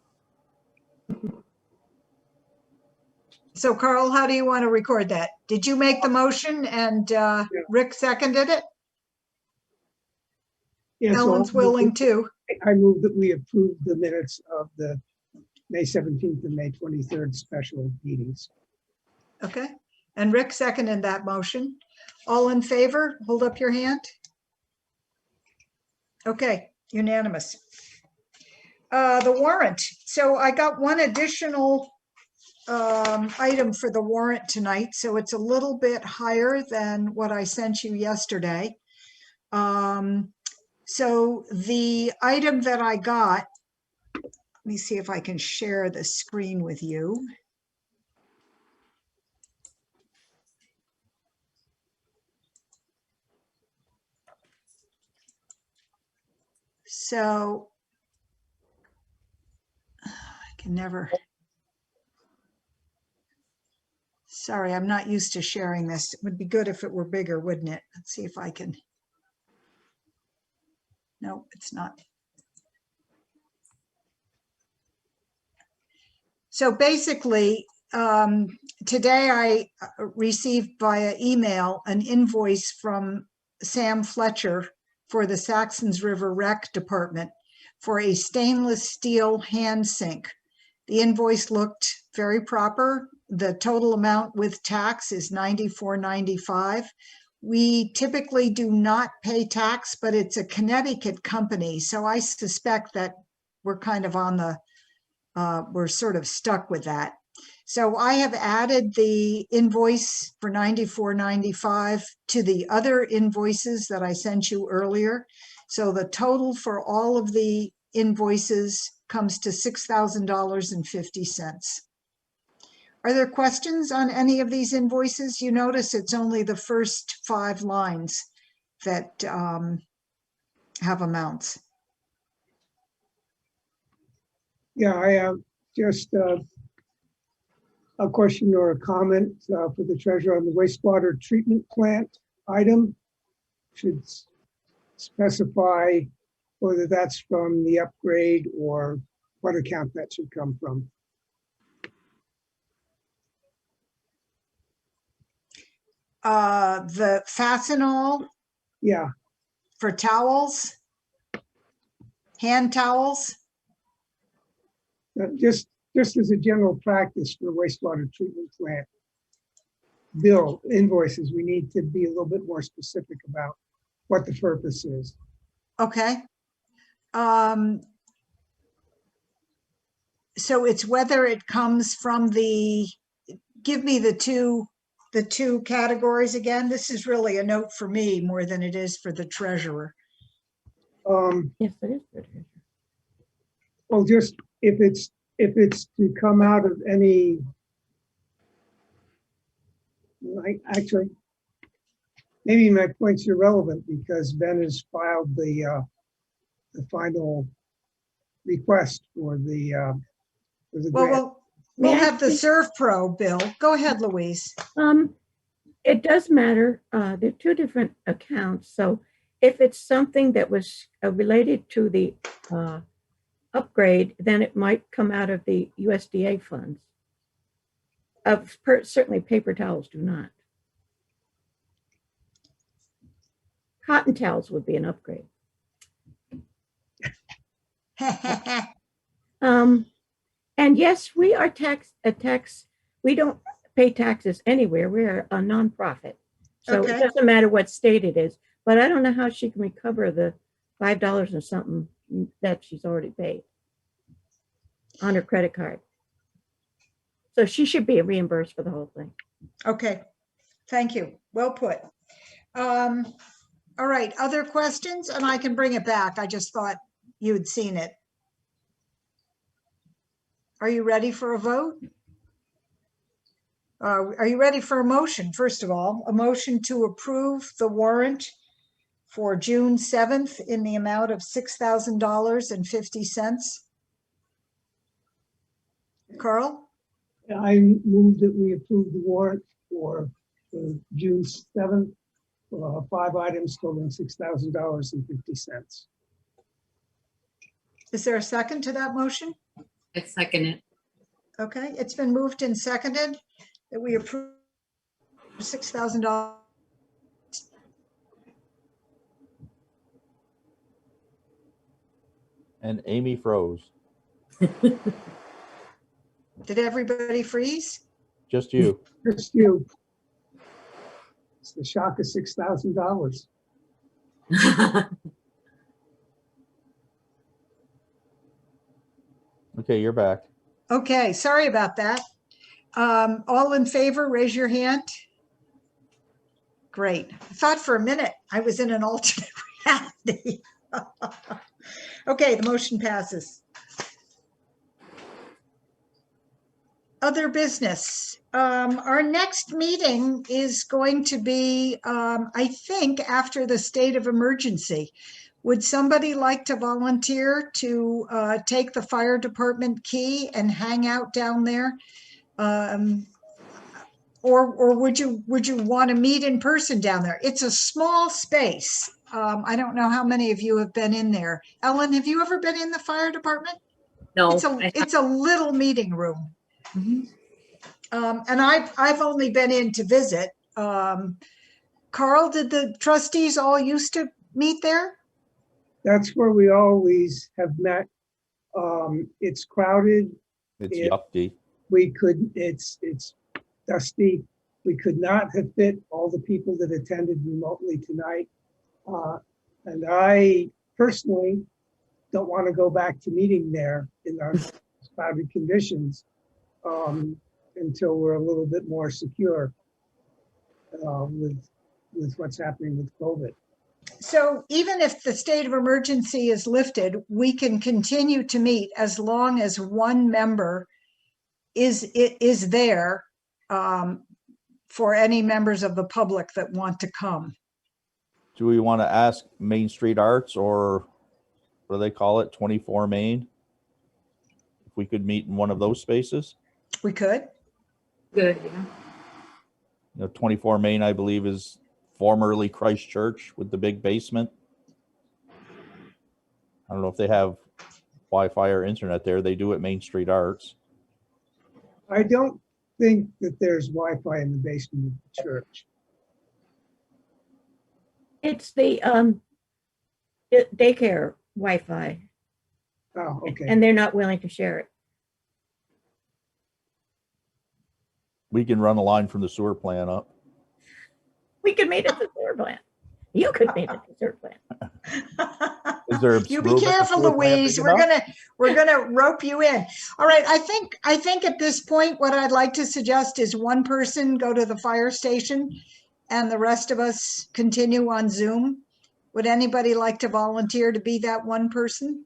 So Carl, how do you want to record that? Did you make the motion and Rick seconded it? yeah, Ellen's willing too. I move that we approve the minutes of the May 17th and May 23rd special meetings. Okay, and Rick seconded that motion. All in favor, hold up your hand. Okay, unanimous. The warrant. So I got one additional item for the warrant tonight. So it's a little bit higher than what I sent you yesterday. So the item that I got, let me see if I can share the screen with you. So I can never. Sorry, I'm not used to sharing this. It would be good if it were bigger, wouldn't it? Let's see if I can. No, it's not. So basically, today I received via email an invoice from Sam Fletcher for the Saxtons River Rec Department for a stainless steel hand sink. The invoice looked very proper. The total amount with tax is $94.95. We typically do not pay tax, but it's a Connecticut company. So I suspect that we're kind of on the we're sort of stuck with that. So I have added the invoice for $94.95 to the other invoices that I sent you earlier. So the total for all of the invoices comes to $6,000.50. Are there questions on any of these invoices? You notice it's only the first 5 lines that have amounts. Yeah, I have just a question or a comment for the treasurer on the wastewater treatment plant item. Should specify whether that's from the upgrade or what account that should come from. The Fastenal. Yeah. For towels, hand towels. Just as a general practice for wastewater treatment plant bill invoices, we need to be a little bit more specific about what the purpose is. Okay. So it's whether it comes from the, give me the two categories again. This is really a note for me more than it is for the treasurer. Yes, it is for the treasurer. Well, just if it's to come out of any, like, actually, maybe my point's irrelevant because Ben has filed the final request for the grant. We'll have the Serve Pro bill. Go ahead, Louise. It does matter. They're 2 different accounts. So if it's something that was related to the upgrade, then it might come out of the USDA funds. Certainly paper towels do not. Cotton towels would be an upgrade. And yes, we are we don't pay taxes anywhere. We're a nonprofit. So Okay. It doesn't matter what state it is, but I don't know how she can recover the $5 or something that she's already paid on her credit card. So she should be reimbursed for the whole thing. Okay, thank you. Well put. All right, other questions? And I can bring it back. I just thought you had seen it. Are you ready for a vote? Are you ready for a motion? First of all, a motion to approve the warrant for June 7th in the amount of $6,000.50. Carl? I move that we approve the warrant for June 7th, 5 items totaling $6,000.50. Is there a second to that motion? I second it. Okay, it's been moved and seconded that we approve $6,000. And Amy froze. Did everybody freeze? Just you. Just you. It's the shock of $6,000. Okay, you're back. Okay, sorry about that. All in favor, raise your hand. Great. I thought for a minute I was in an alternate reality. Okay, the motion passes. Other business. Our next meeting is going to be, I think, after the state of emergency. Would somebody like to volunteer to take the fire department key and hang out down there? Or would you want to meet in person down there? It's a small space. I don't know how many of you have been in there. Ellen, have you ever been in the fire department? No. It's a little meeting room. Mm-hmm. And I've only been in to visit. Carl, did the trustees all used to meet there? That's where we always have met. It's crowded. It's yucky. It's dusty. We could not have fit all the people that attended remotely tonight. And I personally don't want to go back to meeting there in our cloudy conditions until we're a little bit more secure with what's happening with COVID. So even if the state of emergency is lifted, we can continue to meet as long as one member is there for any members of the public that want to come. Do we want to ask Main Street Arts, or what do they call it, 24 Main? If we could meet in one of those spaces? We could. Good, yeah. You know, 24 Main, I believe, is formerly Christ Church with the big basement. I don't know if they have Wi-Fi or internet there. They do at Main Street Arts. I don't think that there's Wi-Fi in the basement of the church. It's the daycare Wi-Fi, Oh, okay. and they're not willing to share it. We can run a line from the sewer plant up. We could meet at the sewer plant. You could meet at the sewer plant. Is there a You be room at the careful, sewer plant Louise. big We're enough? gonna rope you in. All right. I think at this point, what I'd like to suggest is one person go to the fire station and the rest of us continue on Zoom. Would anybody like to volunteer to be that one person?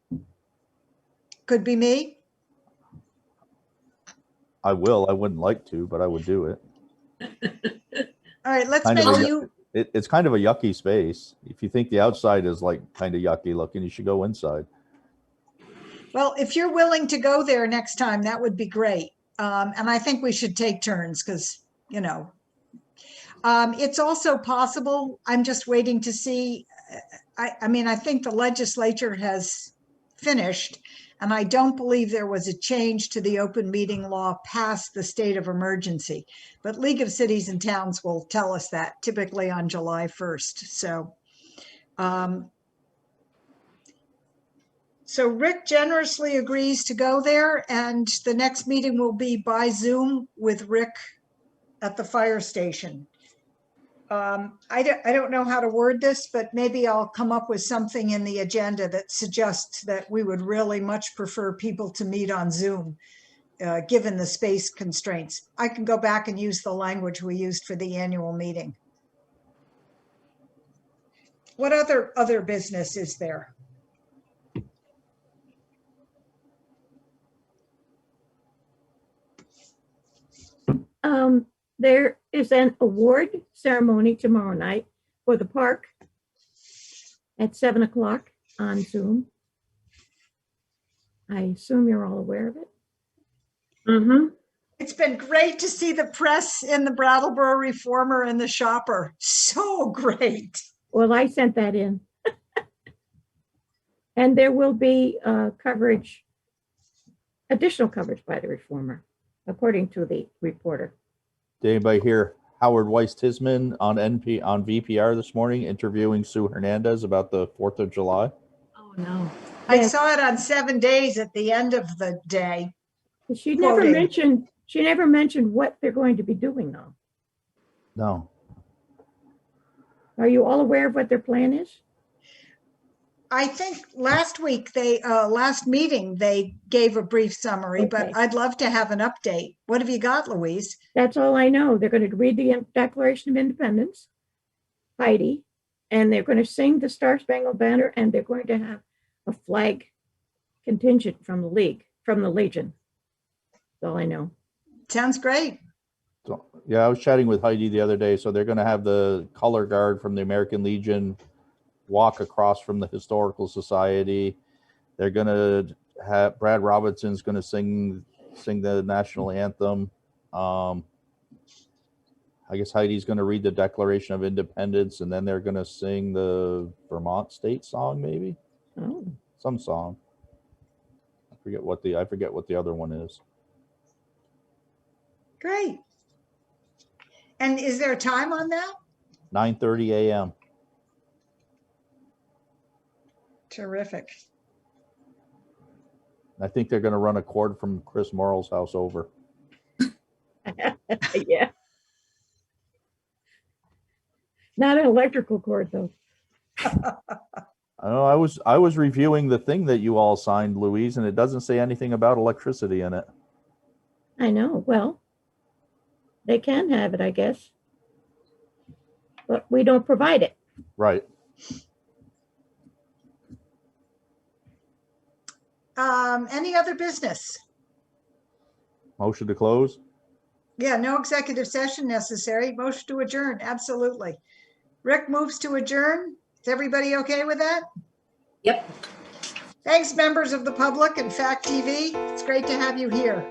Could be me. I will. I wouldn't like to, but I would do it. All right. Let's Kind of make a, you. it's kind of a yucky space. If you think the outside is like kind of yucky looking, you should go inside. Well, if you're willing to go there next time, that would be great. And I think we should take turns because, you know, it's also possible. I'm just waiting to see. I mean, I think the legislature has finished, and I don't believe there was a change to the open meeting law past the state of emergency. But League of Cities and Towns will tell us that typically on July 1st. So Rick generously agrees to go there, and the next meeting will be by Zoom with Rick at the fire station. I don't know how to word this, but maybe I'll come up with something in the agenda that suggests that we would really much prefer people to meet on Zoom, given the space constraints. I can go back and use the language we used for the annual meeting. What other business is there? There is an award ceremony tomorrow night for the park at 7 o'clock on Zoom. I assume you're all aware of it. Mm-hmm. It's been great to see the press in the Brattleboro Reformer and the Shopper. So great. Well, I sent that in. And there will be coverage, additional coverage by the Reformer, according to the reporter. Did anybody hear Howard Weiss-Tisman on VPR this morning interviewing Sue Hernandez about the 4th of July? Oh, no. I saw it on 7 Days at the end of the day. She never mentioned what they're going to be doing, though. No. Are you all aware of what their plan is? I think last meeting, they gave a brief summary, but I'd love to have an update. What have you got, Louise? That's all I know. They're going to read the Declaration of Independence, Heidi, and they're going to sing the Star Spangled Banner, and they're going to have a flag contingent from the Legion. That's all I know. Sounds great. So, yeah, I was chatting with Heidi the other day. So they're going to have the color guard from the American Legion walk across from the Historical Society. They're going to have Brad Robinson's going to sing the national anthem. I guess Heidi's going to read the Declaration of Independence, and then they're going to sing the Vermont state song, maybe. Oh. Some song. I forget what the other one is. Great. And is there a time on that? 9:30 a.m. Terrific. I think they're going to run a cord from Chris Morrill's house over. Yeah. Not an electrical cord, though. know, I was reviewing the thing that you all signed, Louise, and it doesn't say anything about electricity in it. I know, well, they can have it, I guess. But we don't provide it. Right. Any other business? Motion to close? Yeah, no executive session necessary. Motion to adjourn, absolutely. Rick moves to adjourn. Is everybody okay with that? Yep. Thanks, members of the public and Fact TV. It's great to have you here.